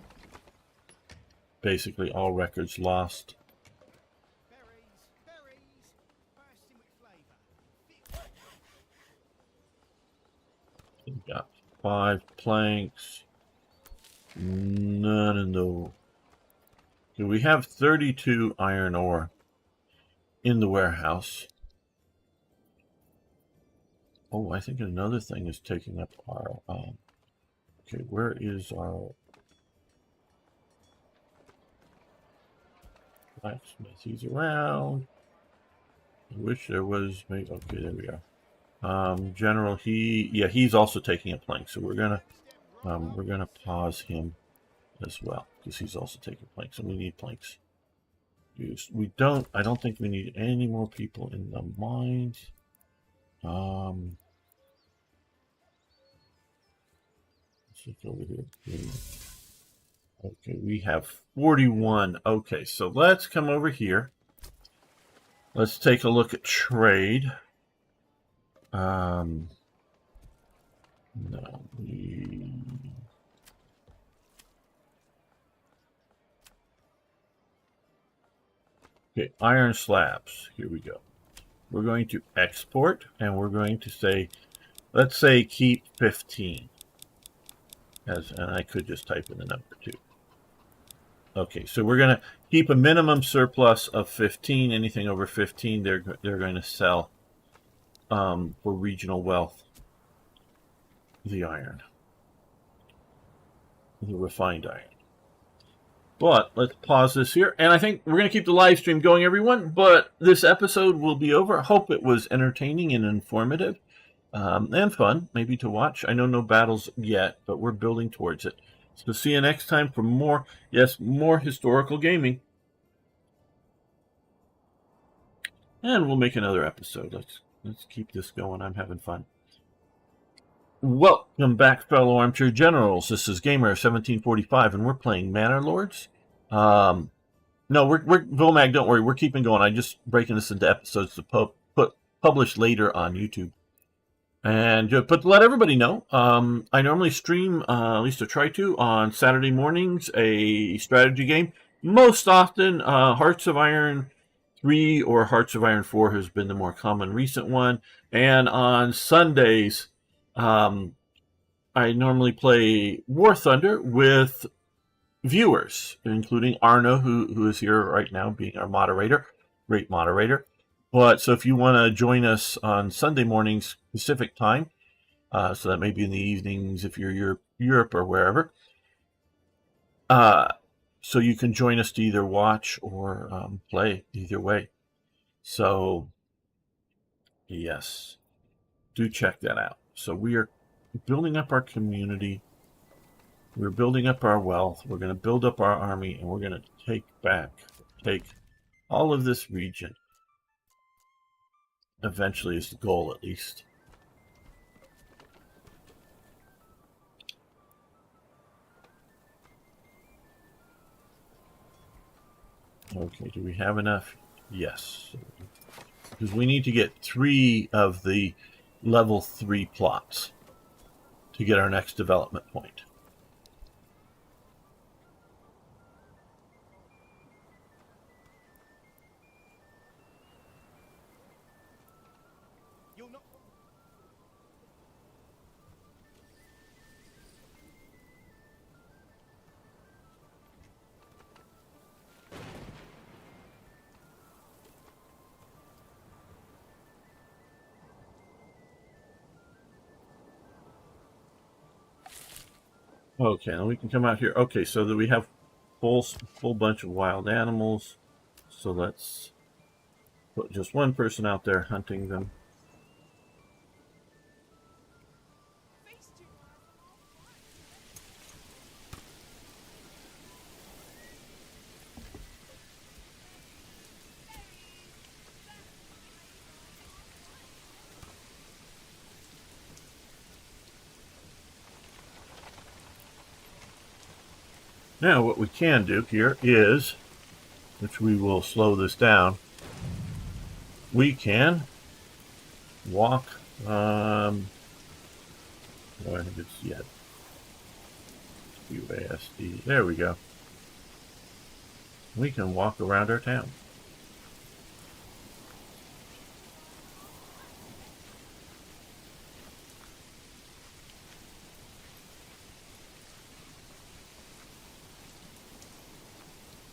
basically all records lost. We've got 5 planks. None in the. Okay, we have 32 iron ore in the warehouse. Oh, I think another thing is taking up our. Okay, where is our blacksmith? He's around. I wish there was. Maybe, okay, there we are. General, he's also taking a plank, so we're gonna pause him as well, because he's also taking planks, and we need planks used. I don't think we need any more people in the mines. Let's look over here. Okay, we have 41. Okay, so let's come over here. Let's take a look at trade. No, okay, iron slabs. Here we go. we're going to export, and we're going to say, let's say keep 15. And I could just type in the number 2. Okay, so we're going to keep a minimum surplus of 15. Anything over 15, they're going to sell for regional wealth the iron, the refined iron. But let's pause this here, and I think we're going to keep the live stream going, everyone. But this episode will be over. I hope it was entertaining and informative and fun, maybe to watch. I know no battles yet, but we're building towards it. So see you next time for more, more historical gaming. And we'll make another episode. Let's keep this going. I'm having fun. Welcome back, fellow armchair generals. This is Gamer1745, and we're playing Manor Lords. No, we're Vomag. Don't worry, we're keeping going. I'm just breaking this into episodes to publish later on YouTube. And but to let everybody know, I normally stream, at least I try to, on Saturday mornings, a strategy game. Most often, Hearts of Iron 3 or Hearts of Iron 4 has been the more common recent one. And on Sundays, I normally play War Thunder with viewers, including Arno, who is here right now being our moderator, great moderator. But so if you want to join us on Sunday mornings Pacific time, so that may be in the evenings if you're Europe or wherever, so you can join us to either watch or play either way. So yes, do check that out. So we are building up our community. We're building up our wealth. We're going to build up our army, and we're going to take all of this region. Eventually is the goal, at least. Okay, do we have enough? Yes. Because we need to get 3 of the level 3 plots to get our next development point. Okay, now we can come out here. Okay, so that we have full bunch of wild animals. So let's put just one person out there hunting them. Now what we can do here is, which we will slow this down, we can walk, I think it's yet UASD, there we go. We can walk around our town.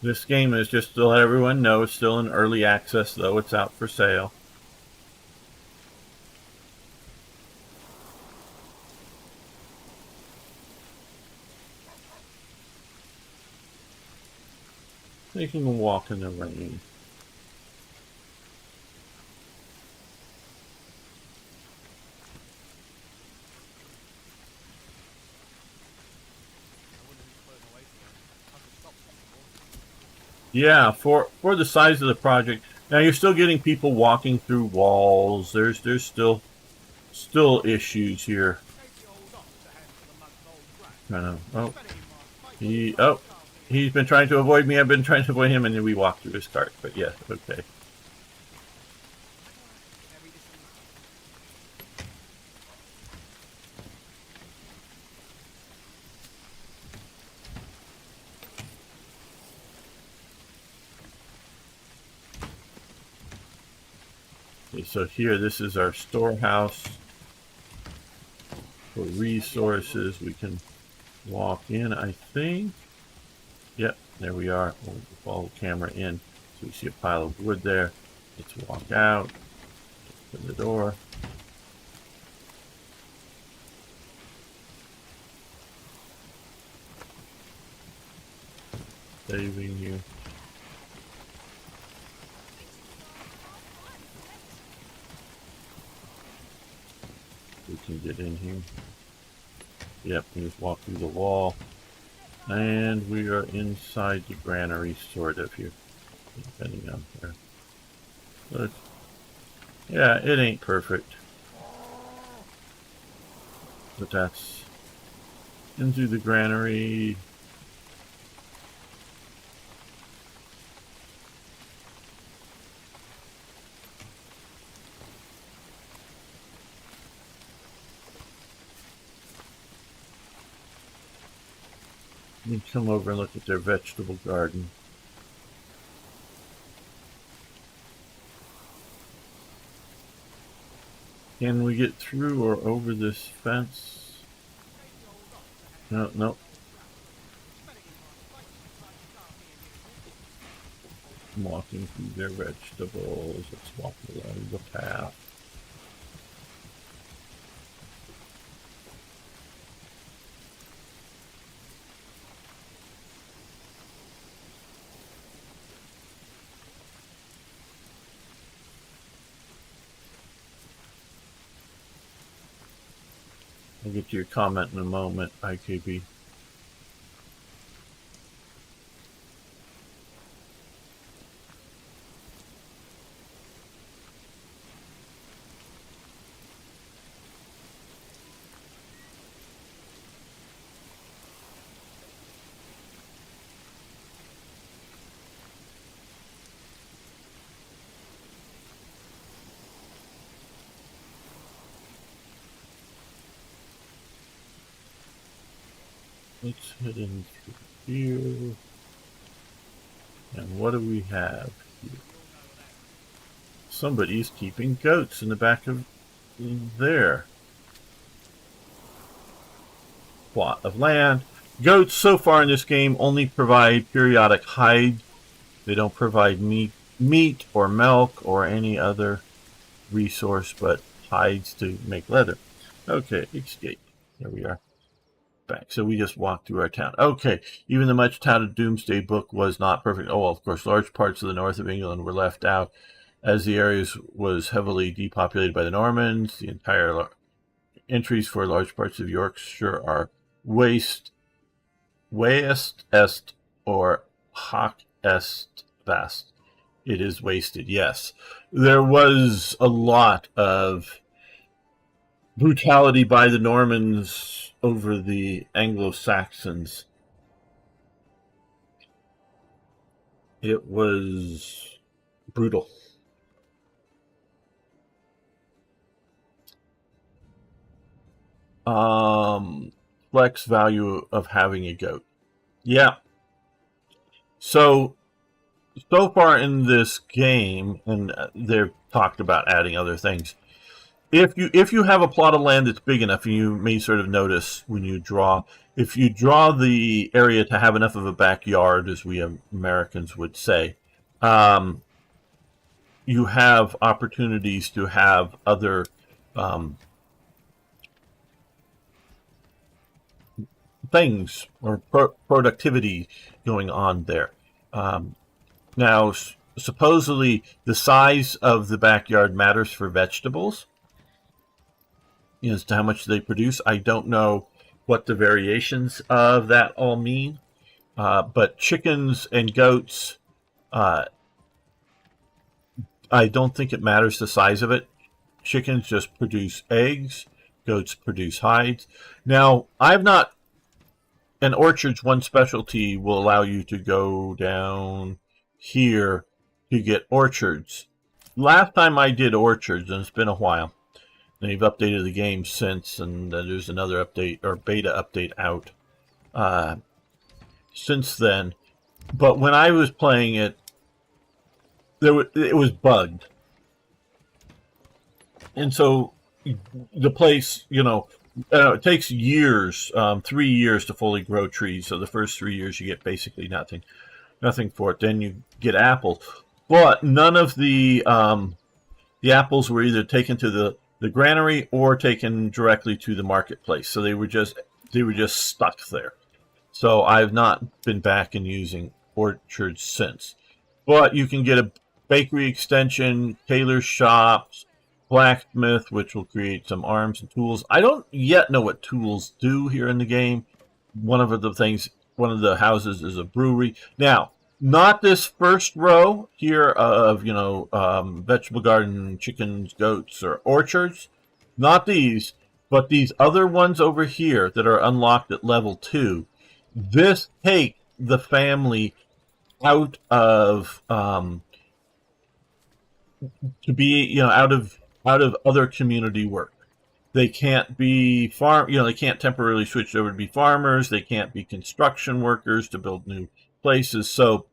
This game is, just to let everyone know, it's still in early access, though it's out for sale. They can walk in the rain. Yeah, for the size of the project. Now you're still getting people walking through walls. There's still issues here. He's been trying to avoid me. I've been trying to avoid him, and then we walk through his cart. But yeah, okay. Okay, so here, this is our storehouse for resources. We can walk in, I think. Yep, there we are. We'll follow the camera in. So we see a pile of wood there. Let's walk out. Open the door. Saving you. We can get in here. Yep, we just walk through the wall. And we are inside the granary, sort of, here. Depending on where. But, yeah, it ain't perfect. But that's into the granary. You can come over and look at their vegetable garden. Can we get through or over this fence? No, no. I'm walking through their vegetables. Let's walk along the path. I'll get to your comment in a moment, IKB. Let's head in through here. And what do we have here? Somebody's keeping goats in the back of their plot of land. Goats, so far in this game, only provide periodic hide. They don't provide meat or milk or any other resource but hides to make leather. Okay, escape. There we are. Back. So we just walked through our town. Okay, even the much touted Doomsday Book was not perfect. Oh, well, of course, large parts of the north of England were left out as the areas was heavily depopulated by the Normans. The entire entries for large parts of Yorkshire are waste est or hoc est vast. It is wasted, yes. There was a lot of brutality by the Normans over the Anglo-Saxons. It was brutal. Flex value of having a goat. Yeah. So far in this game, and they've talked about adding other things. If you have a plot of land that's big enough, and you may sort of notice when you draw, if you draw the area to have enough of a backyard, as we Americans would say, you have opportunities to have other things or productivity going on there. Now, supposedly, the size of the backyard matters for vegetables as to how much they produce. I don't know what the variations of that all mean, but chickens and goats, I don't think it matters the size of it. Chickens just produce eggs. Goats produce hides. Now, I've not... An orchard's one specialty will allow you to go down here to get orchards. Last time I did orchards, and it's been a while, they've updated the game since, and there's another update or beta update out since then. But when I was playing it, it was bugged. And so the place, it takes years, 3 years to fully grow trees. So the first 3 years you get basically nothing for it. Then you get apples, but none of the apples were either taken to the granary or taken directly to the marketplace. So they were just stuck there. So I've not been back and using orchards since. But you can get a bakery extension, tailor shops, blacksmith, which will create some arms and tools. I don't yet know what tools do here in the game. One of the houses is a brewery. Now, not this first row here of vegetable garden, chickens, goats, or orchards. Not these, but these other ones over here that are unlocked at level 2. This take the family out of to be out of other community work. They can't be they can't temporarily switch over to be farmers. They can't be construction workers to build new places. So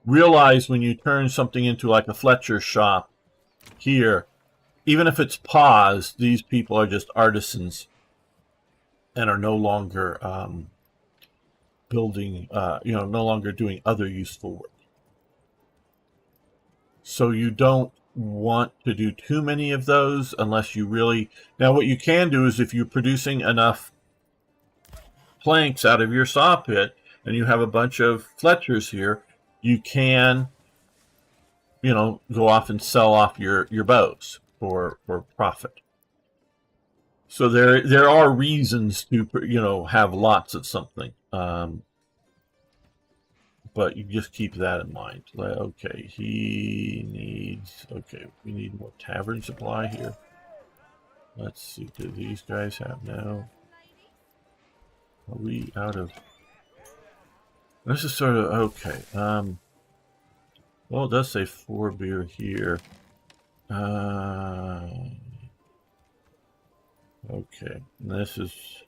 realize when you turn something into like a Fletcher shop here, even if it's paused, these people are just artisans and are no longer building, no longer doing other useful work. So you don't want to do too many of those unless you really. Now, what you can do is if you're producing enough planks out of your saw pit and you have a bunch of Fletchers here, you can, go off and sell off your bows for profit. So there are reasons to have lots of something. But you just keep that in mind. Okay, we need more tavern supply here. Let's see, do these guys have now? Are we out of... This is sort of, okay. Well, it does say 4 beer here. Okay, and this is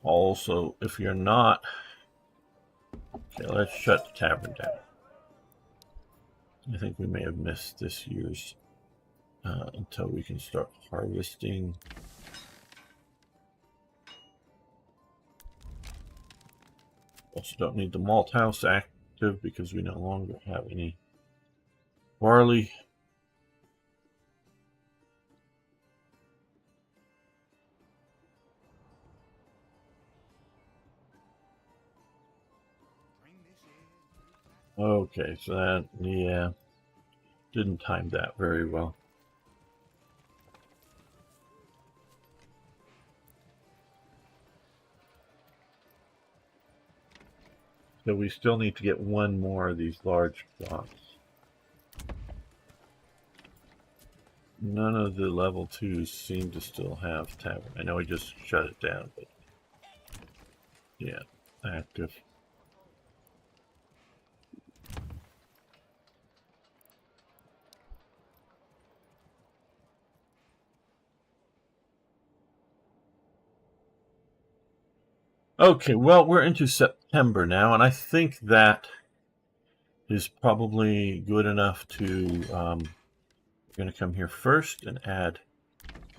also, if you're not... Okay, let's shut the tavern down. I think we may have missed this year's until we can start harvesting. Also don't need the malt house active because we no longer have any barley. Okay, so that, yeah, didn't time that very well. So we still need to get one more of these large blocks. None of the level 2s seem to still have tavern. I know I just shut it down, but yeah, active. Okay, well, we're into September now, and I think that is probably good enough to... we're going to come here first and add...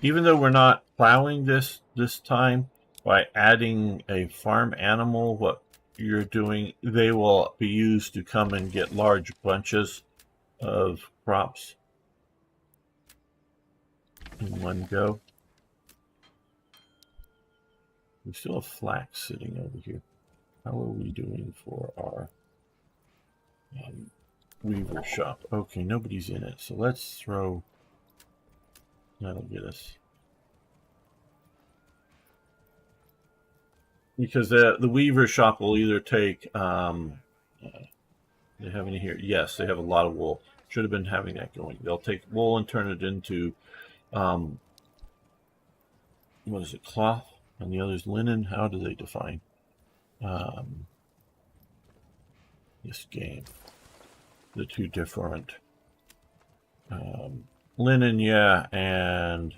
Even though we're not plowing this time, by adding a farm animal, what you're doing, they will be used to come and get large bunches of crops in one go. We still have flax sitting over here. How are we doing for our weaver shop? Okay, nobody's in it, so let's throw... That'll get us... Because the weaver shop will either take... they have any here? Yes, they have a lot of wool. Should have been having that going. They'll take wool and turn it into... what is it? Cloth? And the other's linen. How do they define this game? The two different linen, yeah, and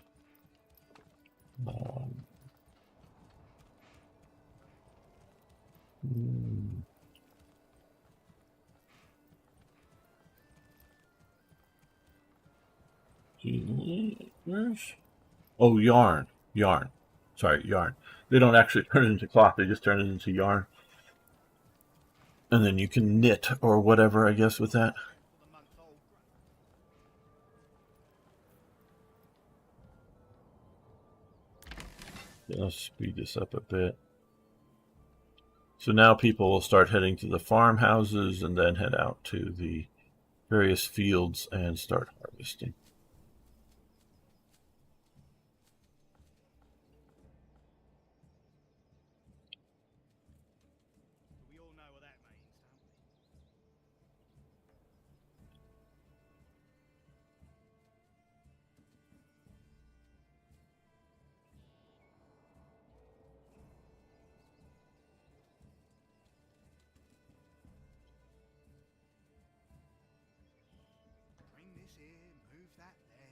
Where's... Oh, yarn. Yarn. Sorry, yarn. They don't actually turn it into cloth, they just turn it into yarn. And then you can knit or whatever, I guess, with that. For the month-old Let's speed this up a bit. So now people will start heading to the farmhouses and then head out to the various fields and start harvesting. we all know what that means, don't we? Bring this here, move that there.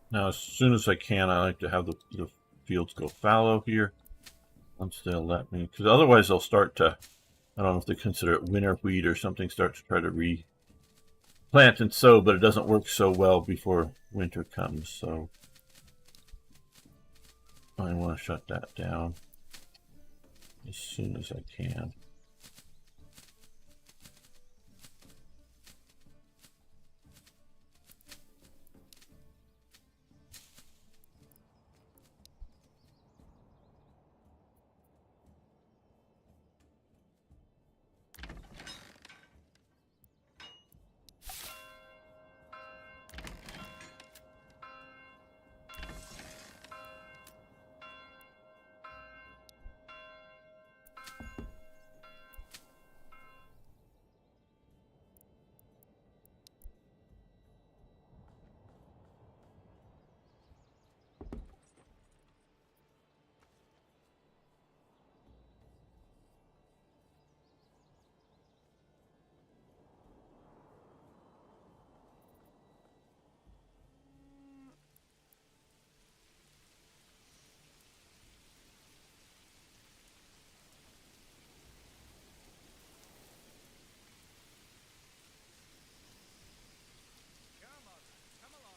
Now, as soon as I can, I like to have the fields go fallow here. Once they'll let me. Because otherwise they'll start to, I don't know if they consider it winter wheat or something, start to try to replant and sow, but it doesn't work so well before winter comes. So I want to shut that down as soon as I can. Come on, come along.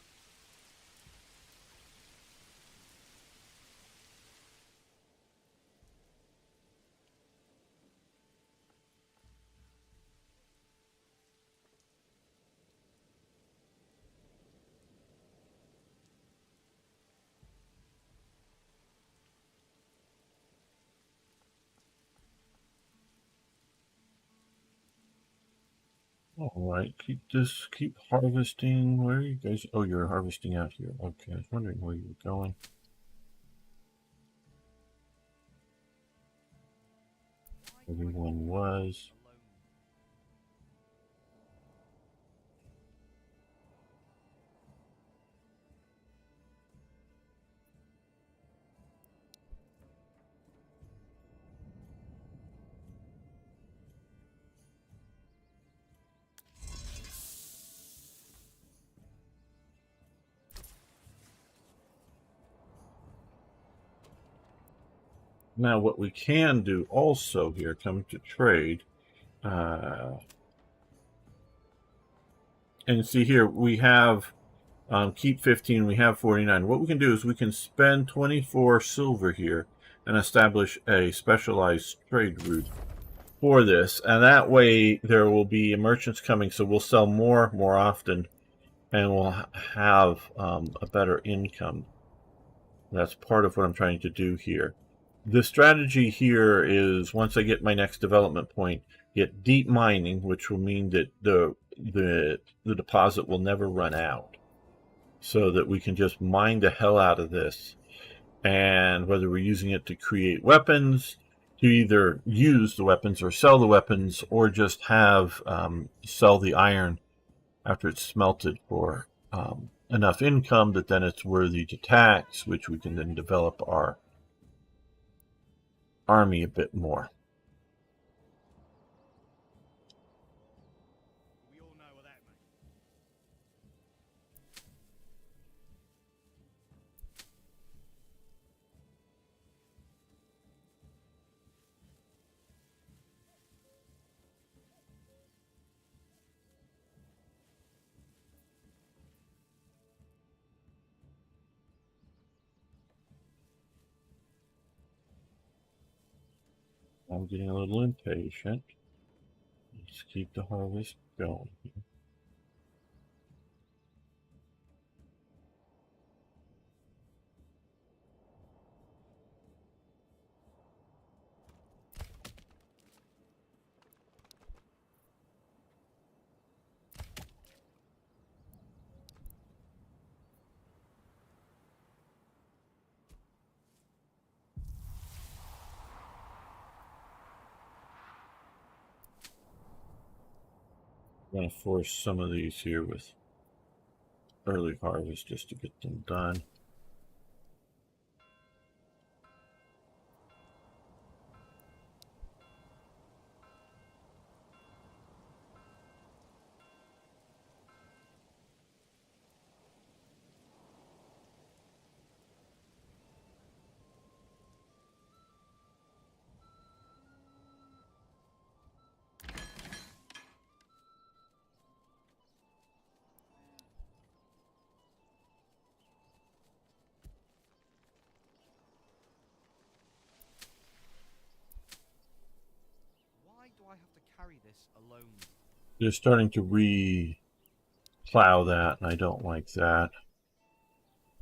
All right, keep harvesting. Where are you guys? Oh, you're harvesting out here. Okay, I was wondering where you were going. Everyone was. Now, what we can do also here, come to trade, and see here, we have keep 15, we have 49. What we can do is we can spend 24 silver here and establish a specialized trade route for this. And that way there will be merchants coming, so we'll sell more often, and we'll have a better income. That's part of what I'm trying to do here. The strategy here is, once I get my next development point, get deep mining, which will mean that the deposit will never run out, so that we can just mine the hell out of this. And whether we're using it to create weapons, to either use the weapons or sell the weapons, or just have sell the iron after it's smelted for enough income that then it's worthy to tax, which we can then develop our army a bit more. We all know what that means. I'm getting a little impatient. Let's keep the harvest going. I'm going to force some of these here with early harvest just to get them done. Why do I have to carry this alone? They're starting to re-plow that, and I don't like that.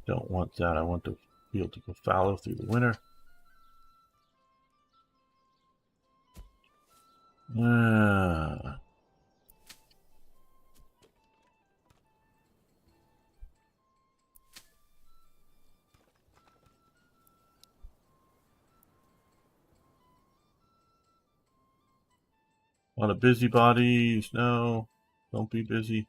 Don't want that. I want the field to go fallow through the winter. A lot of busybodies. No, don't be busy.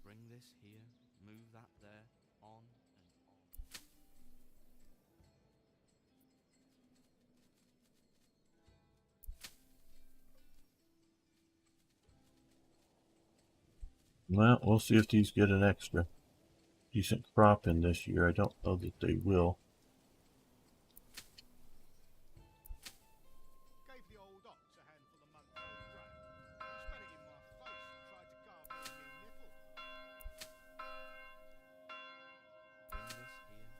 Bring this here, move that there, on and on. Well, we'll see if these get an extra decent crop in this year. I don't know that they will. Gave the old ox a handful of month-old grain. He spat it in my face and tried to carve me a new nipple. Bring this here, move that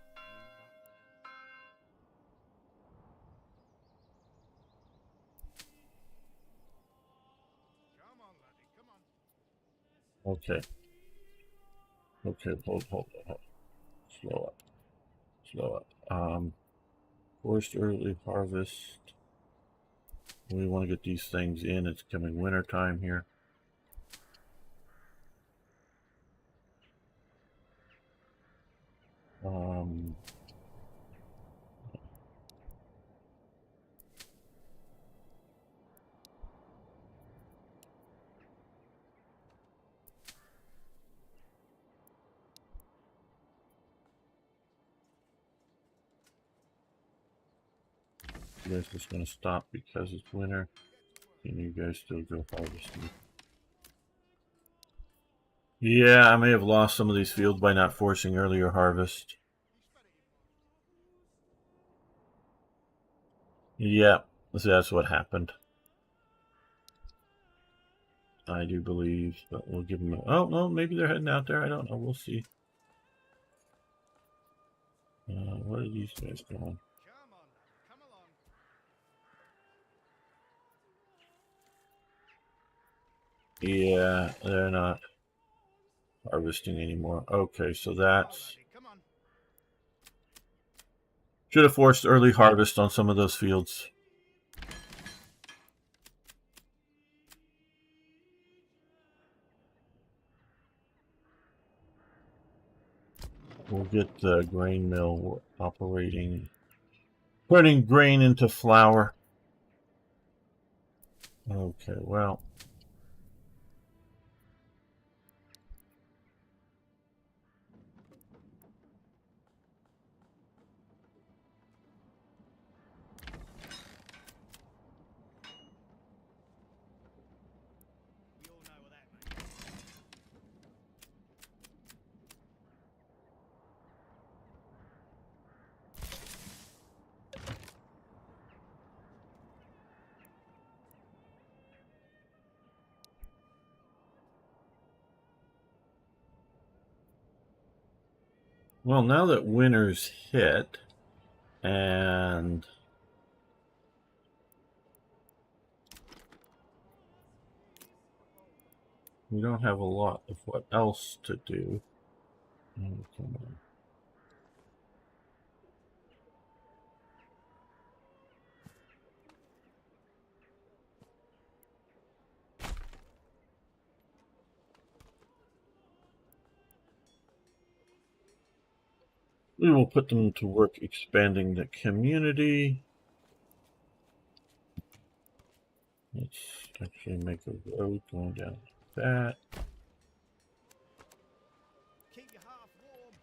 there. Come on, laddie, come on. Okay. Okay, hold. Slow up. Forced early harvest. We want to get these things in. It's coming winter time here. You guys just going to stop because it's winter. Can you guys still go harvesting? Yeah, I may have lost some of these fields by not forcing earlier harvest. Yeah, that's what happened. I do believe, but we'll give them oh, no, maybe they're heading out there. I don't know. We'll see. What are these guys doing? Come on, laddie, come along. Yeah, they're not harvesting anymore. Okay, so that's... Come on. Should have forced early harvest on some of those fields. We'll get the grain mill operating, putting grain into flour. Okay, well. We all know what that means. Well, now that winter's hit, and we don't have a lot of what else to do. Oh, come on. We will put them to work expanding the community. Let's actually make a road going down like that. Keep your half warm.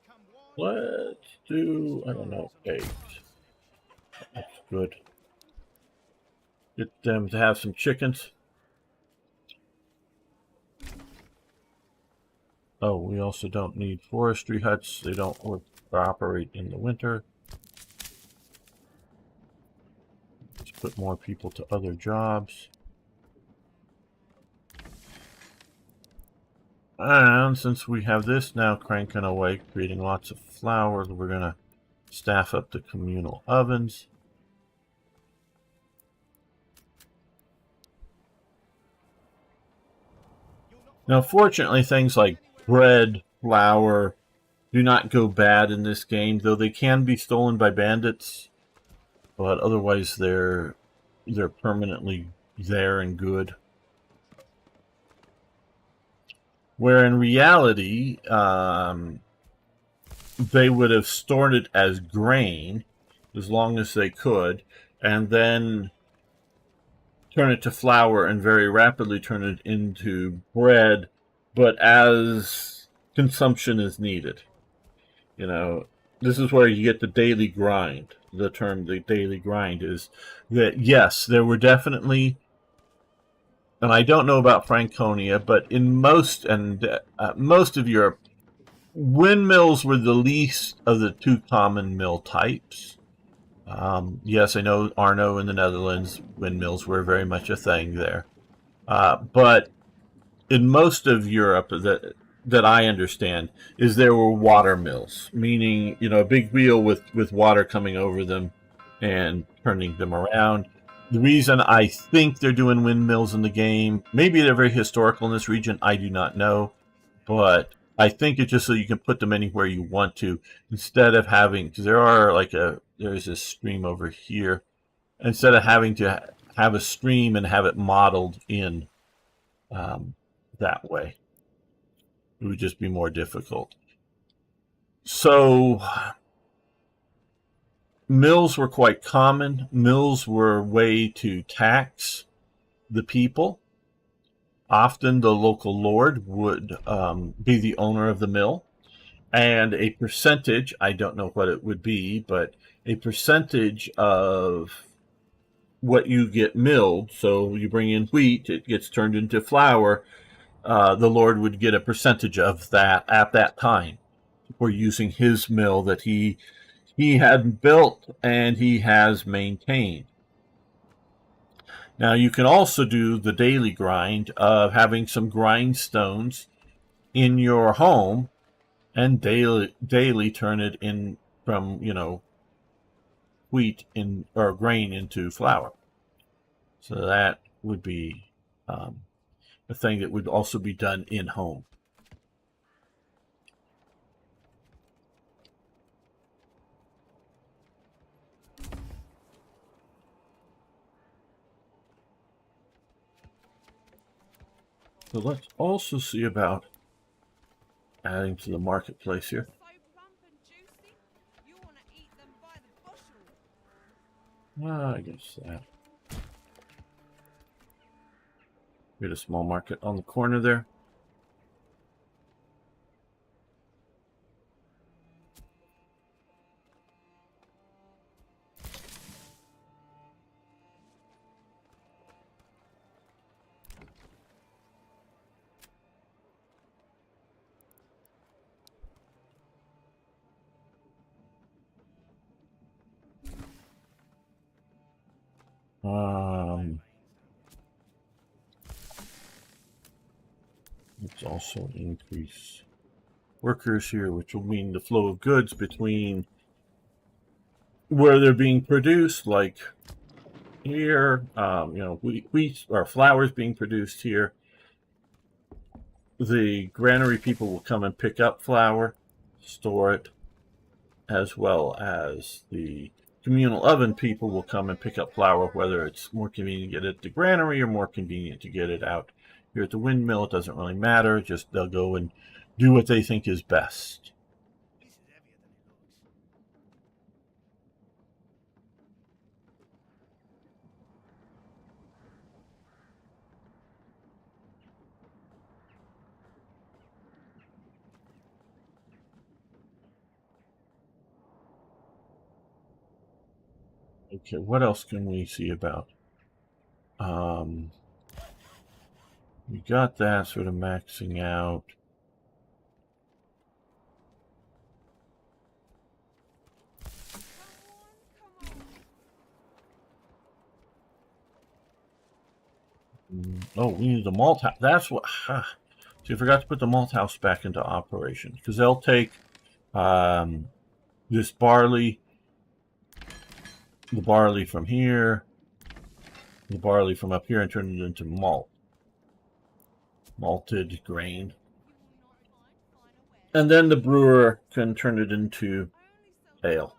Come wine. Let's do, I don't know, eggs. That's good. Get them to have some chickens. Oh, we also don't need forestry huts. They don't work or operate in the winter. Let's put more people to other jobs. And since we have this now cranking away, creating lots of flour, we're going to staff up the communal ovens. Now, fortunately, things like bread, flour do not go bad in this game, though they can be stolen by bandits. But otherwise, they're permanently there and good. Where in reality, they would have stored it as grain as long as they could, and then turn it to flour and very rapidly turn it into bread, but as consumption is needed. You know, this is where you get the daily grind. The term the daily grind is that, yes, there were definitely, and I don't know about Franconia, but in most most of Europe, windmills were the least of the two common mill types. Yes, I know Arno in the Netherlands, windmills were very much a thing there. But in most of Europe, that I understand, is there were water mills, meaning a big wheel with water coming over them and turning them around. The reason I think they're doing windmills in the game, maybe they're very historical in this region, I do not know, but I think it's just so you can put them anywhere you want to, instead of having, because there's this stream over here, instead of having to have a stream and have it modeled in that way. It would just be more difficult. So mills were quite common. Mills were a way to tax the people. Often the local lord would be the owner of the mill, and a percentage, I don't know what it would be, but a percentage of what you get milled, so you bring in wheat, it gets turned into flour, the lord would get a percentage of that at that time for using his mill that he had built and he has maintained. Now you can also do the daily grind of having some grindstones in your home and daily turn it in from wheat in or grain into flour. So that would be a thing that would also be done in home. So let's also see about adding to the marketplace here. So plump and juicy, you want to eat them by the bushel. I guess that. Get a small market on the corner there. Let's also increase workers here, which will mean the flow of goods between where they're being produced, like here, wheat or flowers being produced here. The granary people will come and pick up flour, store it, as well as the communal oven people will come and pick up flour, whether it's more convenient to get it at the granary or more convenient to get it out here at the windmill. It doesn't really matter. Just they'll go and do what they think is best. This is heavier than it Okay, what else can we see about? We got that sort of maxing out. Oh, we need the malt house. That's what. So you forgot to put the malt house back into operation, because they'll take this barley, the barley from here, the barley from up here, and turn it into malt, malted grain. And then the brewer can turn it into ale.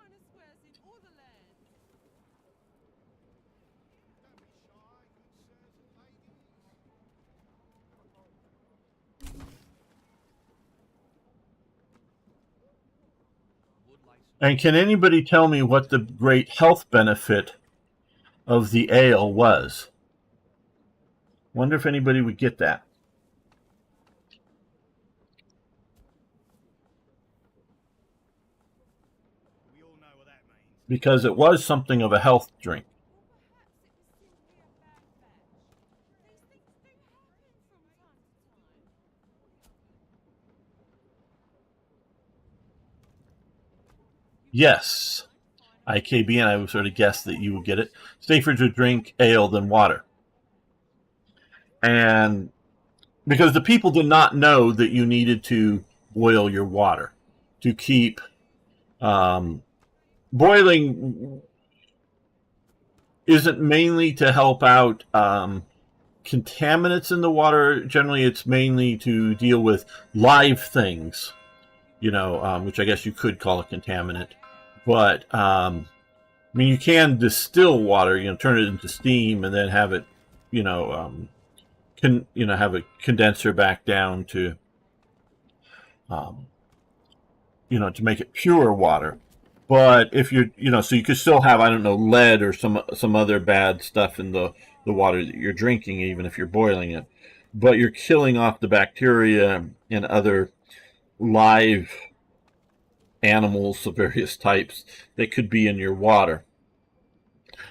And can anybody tell me what the great health benefit of the ale was? Wonder if anybody would get that. We all know what that means. Because it was something of a health drink. Yes, IKB, and I would sort of guess that you would get it. Safer to drink ale than water. And because the people did not know that you needed to boil your water to keep boiling isn't mainly to help out contaminants in the water. Generally, it's mainly to deal with live things, which I guess you could call a contaminant. But I mean, you can distill water, turn it into steam, and then have it, have a condenser back down to, to make it pure water. But if you're, so you could still have, I don't know, lead or some other bad stuff in the water that you're drinking, even if you're boiling it. But you're killing off the bacteria and other live animals of various types that could be in your water.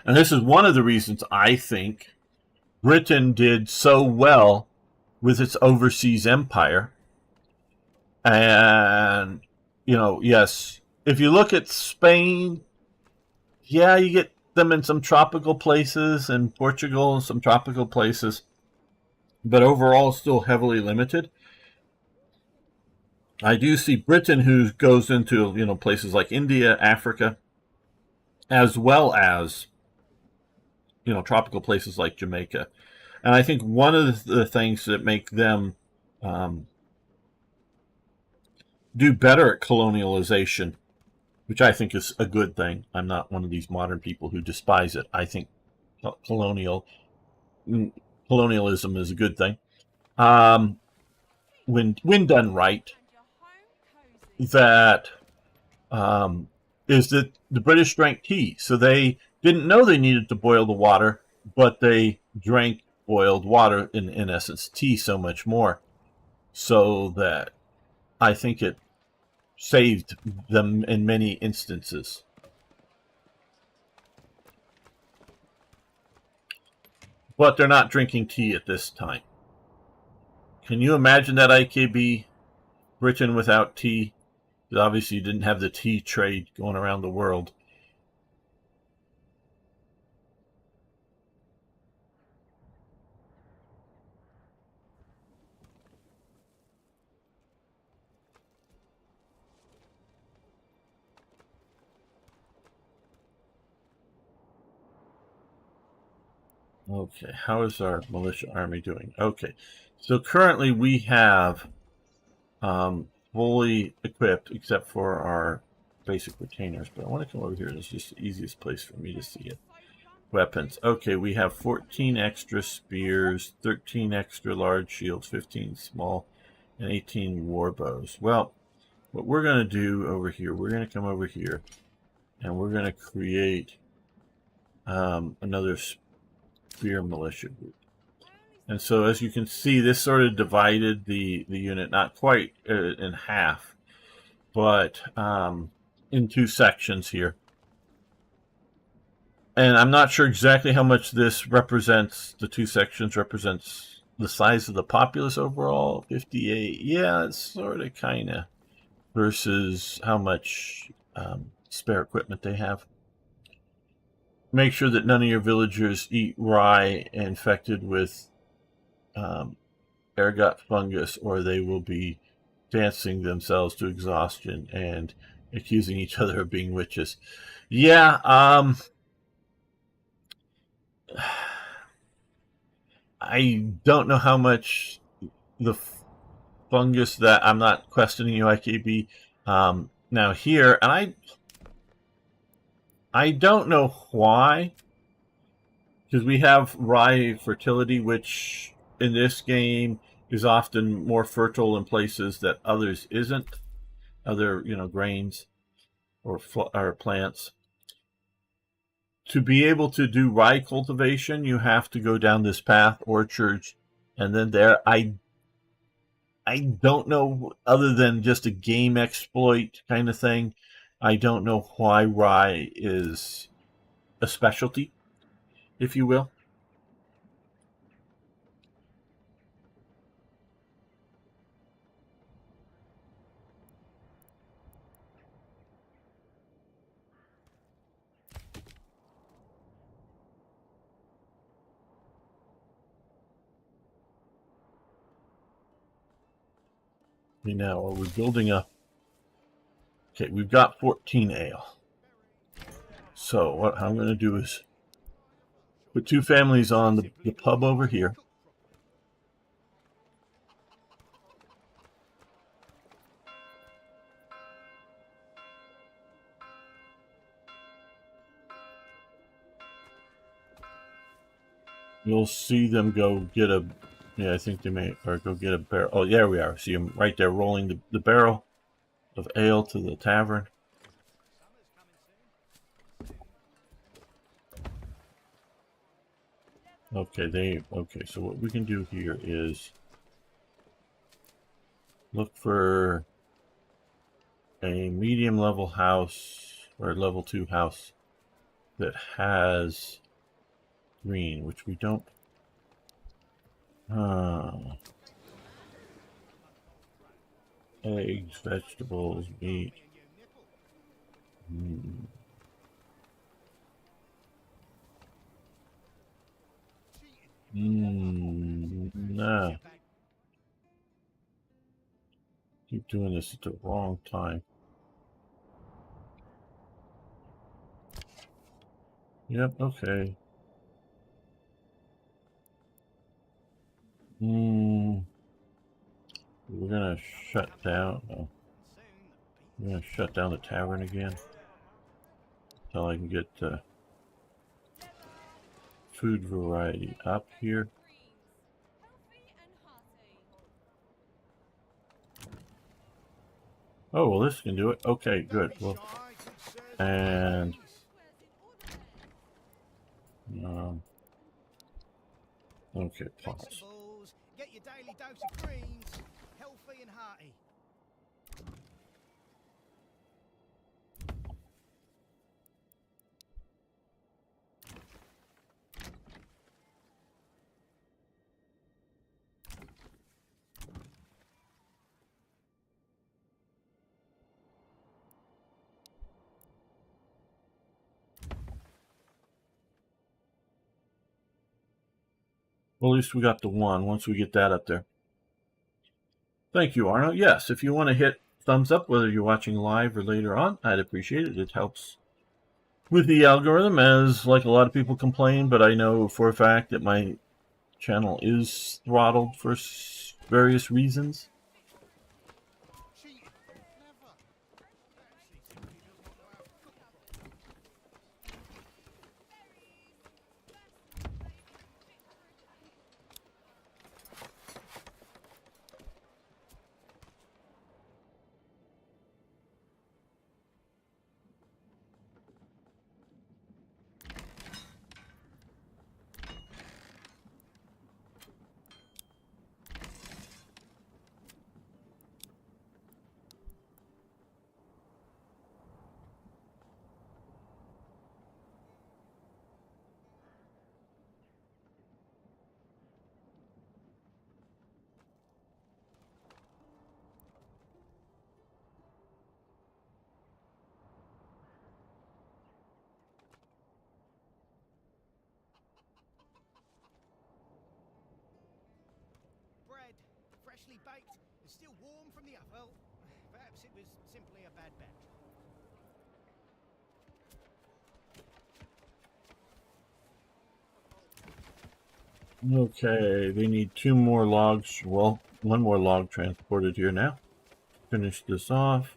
And this is one of the reasons I think Britain did so well with its overseas empire. And, yes, if you look at Spain, yeah, you get them in some tropical places, and Portugal and some tropical places, but overall still heavily limited. I do see Britain, who goes into places like India, Africa, as well as tropical places like Jamaica, and I think one of the things that make them do better at colonialization, which I think is a good thing. I'm not one of these modern people who despise it. I think colonialism is a good thing. When done right, that is that the British drank tea. So they didn't know they needed to boil the water, but they drank boiled water, in essence, tea, so much more. So that I think it saved them in many instances. But they're not drinking tea at this time. Can you imagine that, IKB? Britain without tea? Because obviously you didn't have the tea trade going around the world. Okay, how is our militia army doing? Okay, so currently we have fully equipped except for our basic retainers, but I want to come over here. It's just the easiest place for me to see it. Weapons. Okay, we have 14 extra spears, 13 extra large shields, 15 small, and 18 war bows. Well, what we're going to do over here, we're going to come over here and we're going to create another spear militia group. And so as you can see, this sort of divided the unit, not quite in half, but in two sections here. And I'm not sure exactly how much this represents, the two sections represents the size of the populace overall, 58. Yeah, it's sort of kind of, versus how much spare equipment they have. Make sure that none of your villagers eat rye infected with ergot fungus, or they will be dancing themselves to exhaustion and accusing each other of being witches. Yeah, I don't know how much the fungus that, I'm not questioning you, IKB. Now here, and I don't know why, because we have rye fertility, which in this game is often more fertile in places that others isn't. Other, grains or plants. To be able to do rye cultivation, you have to go down this path, orchards, and then there. I don't know, other than just a game exploit kind of thing. I don't know why rye is a specialty, if you will. Now, are we building a... Okay, we've got 14 ale. So what I'm going to do is put two families on the pub over here. You'll see them go get a... Yeah, I think they may... Or go get a barrel. Oh, there we are. See them right there rolling the barrel of ale to the tavern. Okay, so what we can do here is look for a medium level house or level 2 house that has green, which we don't. Eggs, vegetables, meat. Nah. Keep doing this at the wrong time. Yep, okay. We're gonna shut down. We're gonna shut down the tavern again until I can get food variety up here. Oh, well, this can do it. Okay, good. Well, and okay, pause. Get your daily dose of greens, healthy and hearty. Well, at least we got the one once we get that up there. Thank you, Arno. Yes, if you want to hit thumbs up, whether you're watching live or later on, I'd appreciate it. It helps with the algorithm, as like a lot of people complain, but I know for a fact that my channel is throttled for various reasons. Cheating. Never. Actually, simply does not know how to cook properly. Bread, freshly baked and still warm from the oven. Well, perhaps it was simply a bad batch. Okay, they need 2 more logs. Well, 1 more log transported here now. Finish this off.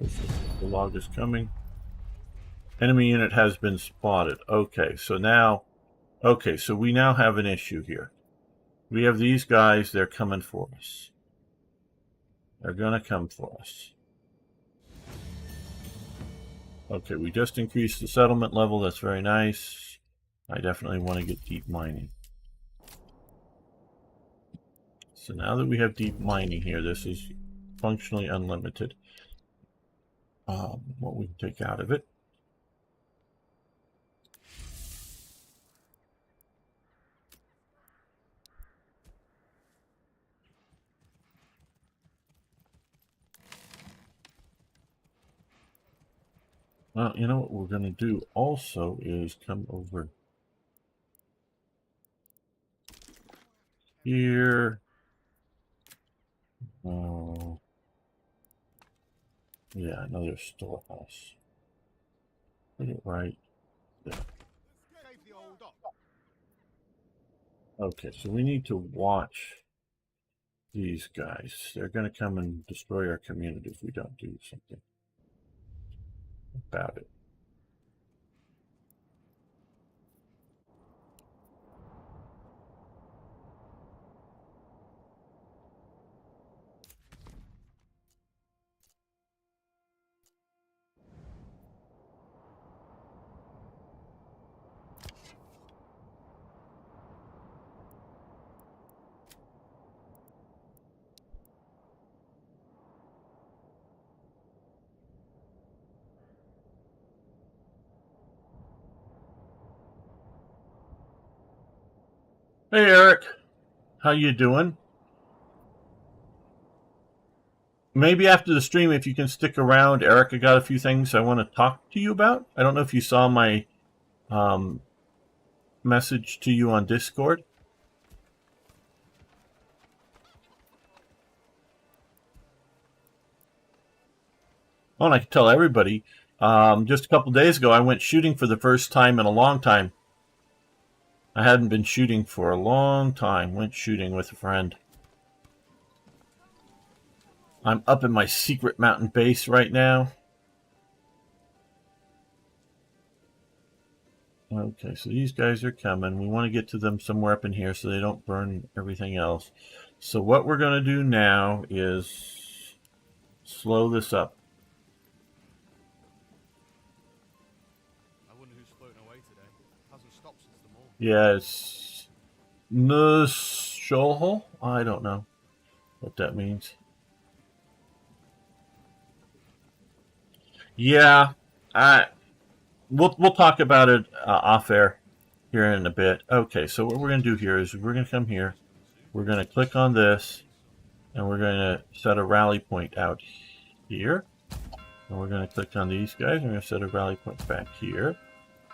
The log is coming. Enemy unit has been spotted. Okay, so we now have an issue here. We have these guys, they're coming for us. They're gonna come for us. Okay, we just increased the settlement level. That's very nice. I definitely want to get deep mining. So now that we have deep mining here, this is functionally unlimited. What we can take out of it. Well, you know what we're going to do also is come over here. Oh, yeah, another storehouse. Put it right there. Save the old op. Okay, so we need to watch these guys. They're going to come and destroy our community if we don't do something about it. Hey Eric, how you doing? Maybe after the stream, if you can stick around, Eric, I got a few things I want to talk to you about. I don't know if you saw my message to you on Discord. Oh, and I can tell everybody, just a couple days ago, I went shooting for the first time in a long time. I hadn't been shooting for a long time. Went shooting with a friend. I'm up in my secret mountain base right now. Okay, so these guys are coming. We want to get to them somewhere up in here so they don't burn everything else. So what we're going to do now is slow this up. I wonder who's floating away today. Hasn't stopped since the morning. Yeah, it's Nusholhol? I don't know what that means. Yeah, we'll talk about it off air here in a bit. Okay, so what we're going to do here is we're going to come here. We're going to click on this, and we're going to set a rally point out here. And we're going to click on these guys, and we're going to set a rally point back here.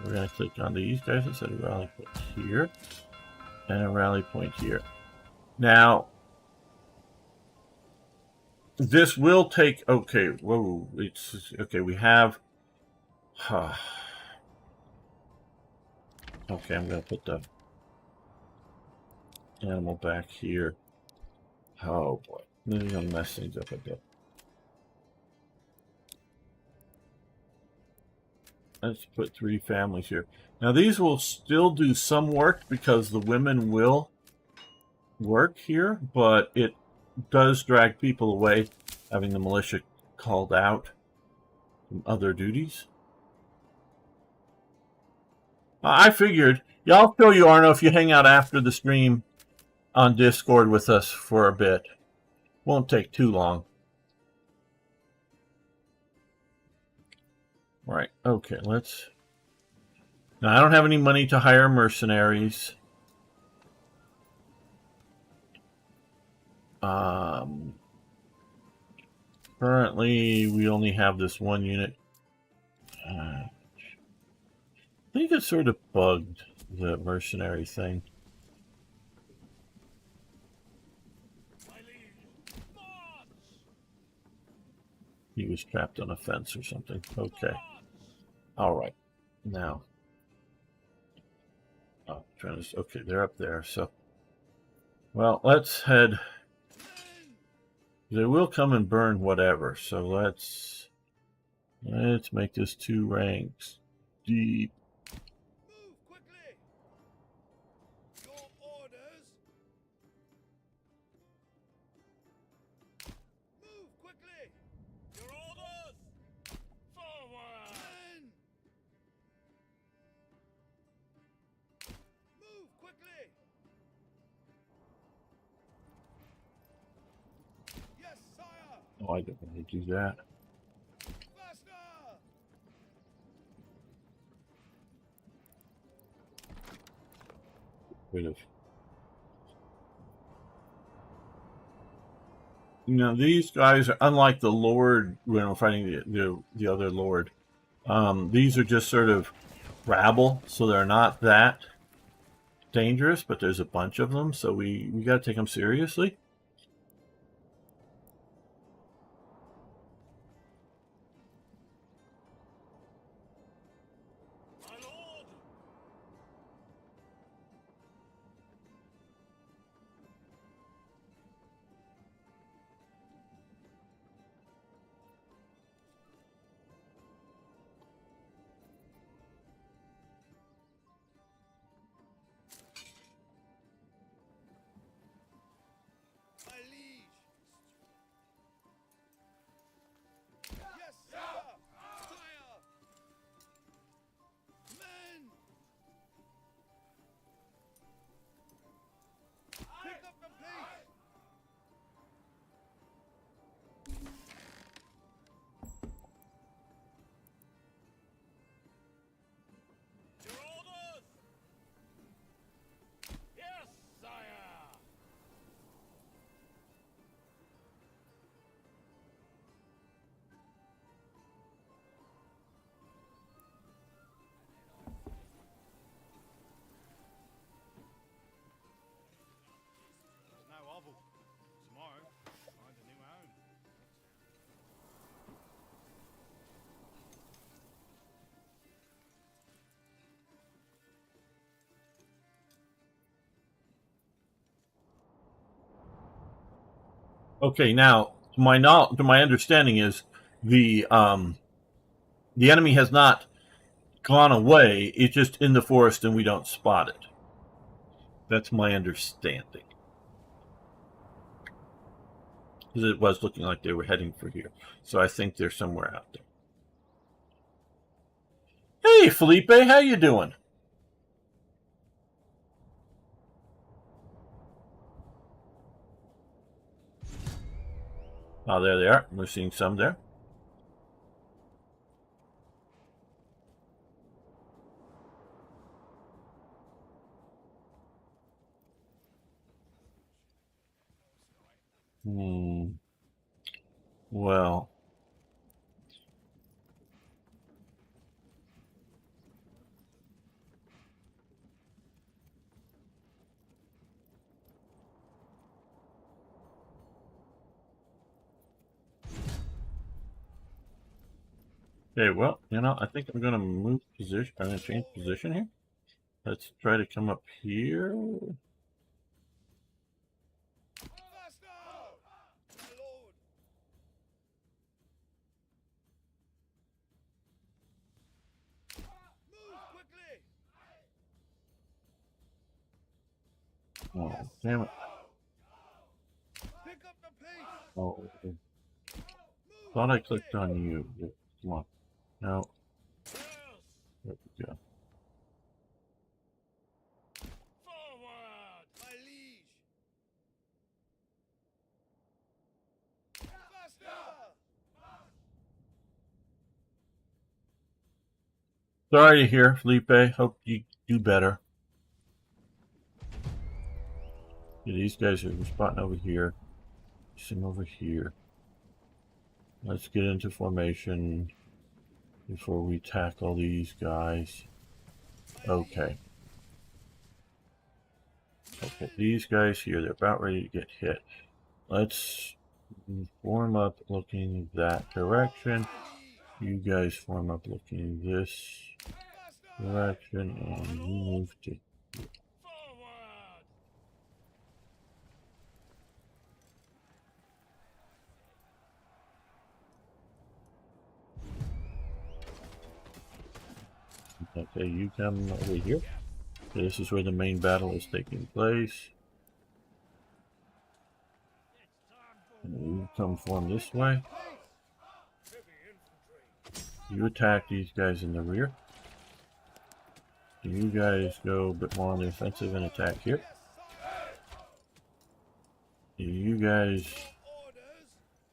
We're going to click on these guys and set a rally point here, and a rally point here. Now, this will take, okay, whoa, it's, okay, we have, Okay, I'm going to put the animal back here. Oh boy, maybe I'm gonna mess things up a bit. Let's put 3 families here. Now these will still do some work because the women will work here, but it does drag people away having the militia called out from other duties. I figured, yeah, I'll show you, Arno, if you hang out after the stream on Discord with us for a bit. Won't take too long. Right, okay, let's... Now, I don't have any money to hire mercenaries. Currently, we only have this one unit. I think it sort of bugged the mercenary thing. He was trapped on a fence or something. Okay. All right. Now. Oh, trying to, okay, they're up there. So, well, let's head. They will come and burn whatever. So let's make this 2 ranks deep. Move quickly! Your orders! Move quickly! Your orders! Forward! Men! Move quickly! Yes, sire! Oh, I don't want to do that. Faster! Rid of. Now these guys are unlike the Lord when we're fighting the other Lord. These are just sort of rabble, so they're not that dangerous, but there's a bunch of them, so we got to take them seriously. My liege! Yes, sire! Sire! Men! Pick up the pace! Your orders! Yes, sire! There's no oval. Tomorrow, find a new home. Okay, now to my understanding is the enemy has not gone away. It's just in the forest and we don't spot it. That's my understanding. Because it was looking like they were heading for here. So I think they're somewhere out there. Hey, Felipe, how you doing? Oh, there they are. We're seeing some there. Well. Okay, well, I think I'm going to move position. I'm going to change position here. Let's try to come up here. Faster! My lord! Move quickly! Oh, damn it. Pick up the pace! Oh, Move thought I quickly! clicked on you. Come on. No. Yes! There we go. Forward! My liege! Faster! Sorry to hear, Felipe. Hope you do better. Yeah, these guys are spotting over here. Some over here. Let's get into formation before we tackle these guys. Okay. Okay, these guys here, they're about ready to get hit. Let's form up looking that direction. You guys form up looking this direction, and you move to. Forward! Okay, you come over here. Okay, this is where the main battle is taking place. And you come form this way. Heavy infantry! You attack these guys in the rear. You guys go a bit more on the offensive and attack here. You guys Orders!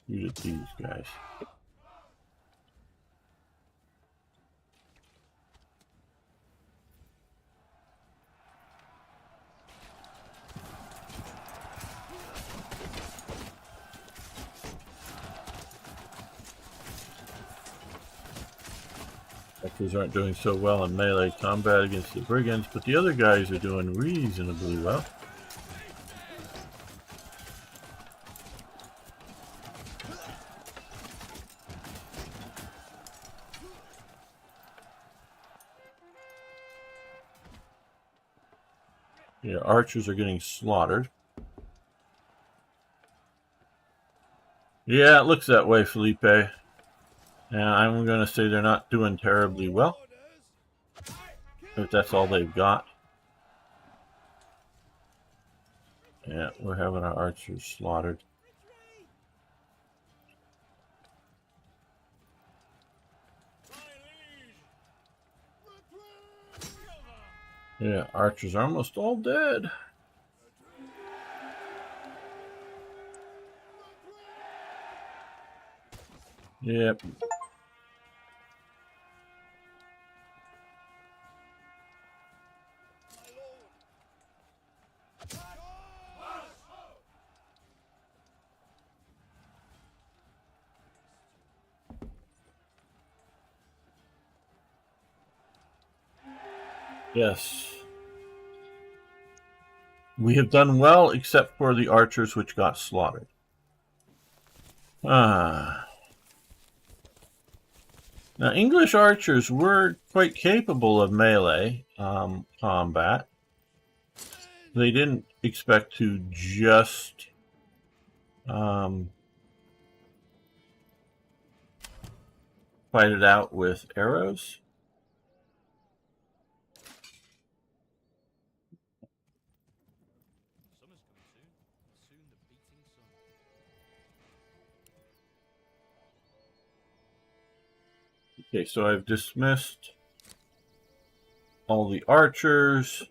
shoot at these guys. Archers aren't doing so well in melee combat against the brigands, but the other guys are doing reasonably well. Yeah, archers are getting slaughtered. Yeah, it looks that way, Felipe. And I'm going to say they're not doing terribly well, if that's all they've got. Yeah, we're having our archers slaughtered. Yeah, archers are almost all dead. Yep. Yes. We have done well, except for the archers which got slaughtered. Now, English archers were quite capable of melee combat. They didn't expect to just fight it out with arrows. Summer's coming soon. Soon the beating sun. Okay, so I've dismissed all the archers.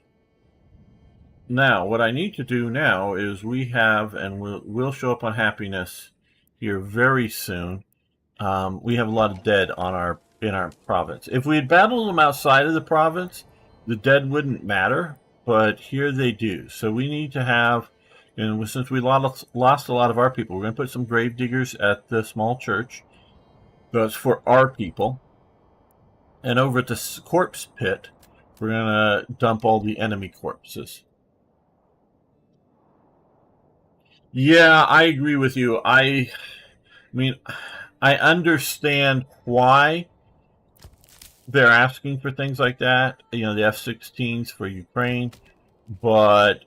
Now, what I need to do now is we have, and we'll show up on happiness here very soon. We have a lot of dead on in our province. If we had battled them outside of the province, the dead wouldn't matter, but here they do. So we need to have, and since we lost a lot of our people, we're going to put some grave diggers at the small church. That's for our people. And over at the corpse pit, we're going to dump all the enemy corpses. Yeah, I agree with you. I mean, I understand why they're asking for things like that. You know, the F-16s for Ukraine, but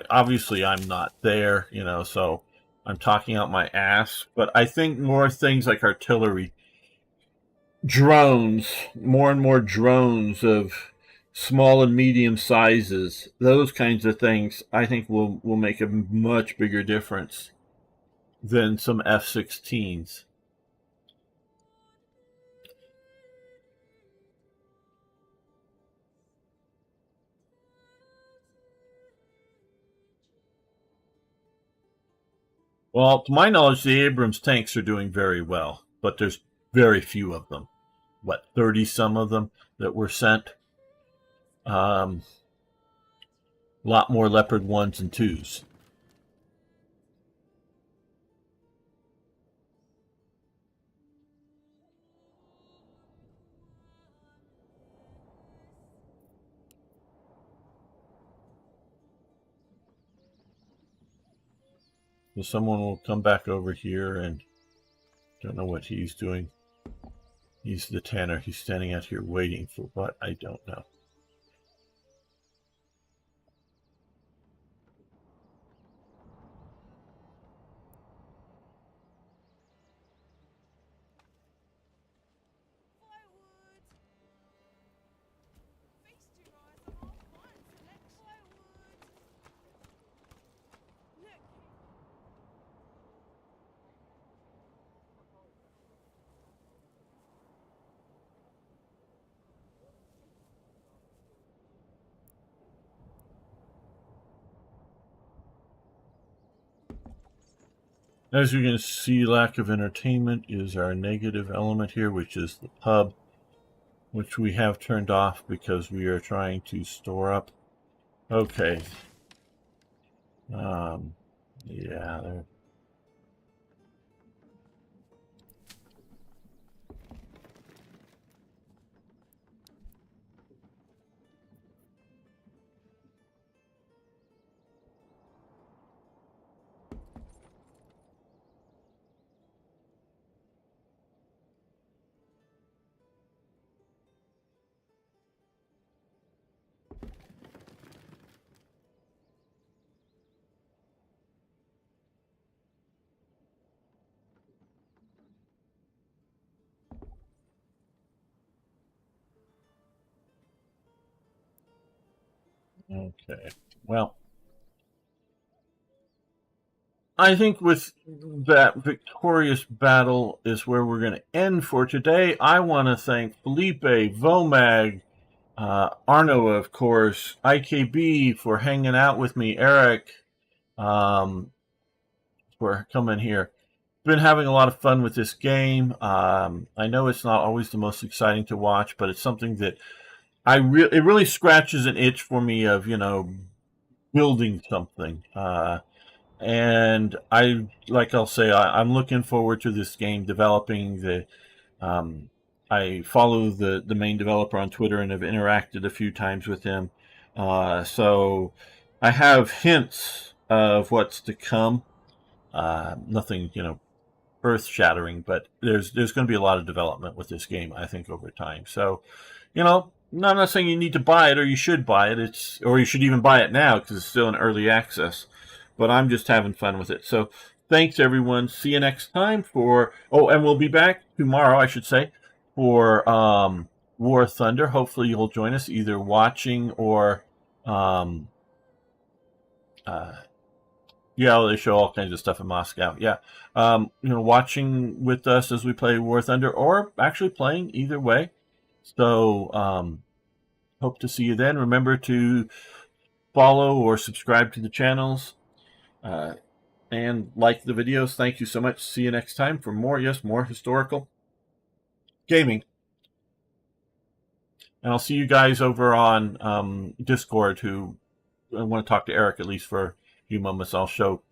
obviously I'm not there, so I'm talking out my ass. But I think more things like artillery, drones, more and more drones of small and medium sizes, those kinds of things, I think will make a much bigger difference than some F-16s. Well, to my knowledge, the Abrams tanks are doing very well, but there's very few of them. What, 30 some of them that were sent? A lot more Leopard 1s and 2s. So someone will come back over here, and don't know what he's doing. He's the tanner. He's standing out here waiting for what? I don't know. Firewood. Feast your eyes on our fine selection. Firewood. Look. As you can see, lack of entertainment is our negative element here, which is the pub, which we have turned off because we are trying to store up. Okay. Yeah, there. Okay. Well, I think with that victorious battle is where we're going to end for today. I want to thank Felipe, Vomag, Arno, of course, IKB for hanging out with me, Eric, for coming here. Been having a lot of fun with this game. I know it's not always the most exciting to watch, but it's something that it really scratches an itch for me of building something. And I'll say, I'm looking forward to this game developing. I follow the main developer on Twitter and have interacted a few times with him. So I have hints of what's to come. Nothing, earth shattering, but there's going to be a lot of development with this game, I think, over time. So, I'm not saying you need to buy it or you should buy it. Or you should even buy it now because it's still in early access. But I'm just having fun with it. So thanks, everyone. See you next time and we'll be back tomorrow, I should say, for War Thunder. Hopefully you'll join us either watching or they show all kinds of stuff in Moscow. Yeah. Watching with us as we play War Thunder or actually playing either way. So hope to see you then. Remember to follow or subscribe to the channels and like the videos. Thank you so much. See you next time for more historical gaming. And I'll see you guys over on Discord who want to talk to Eric at least for a few moments. I'll show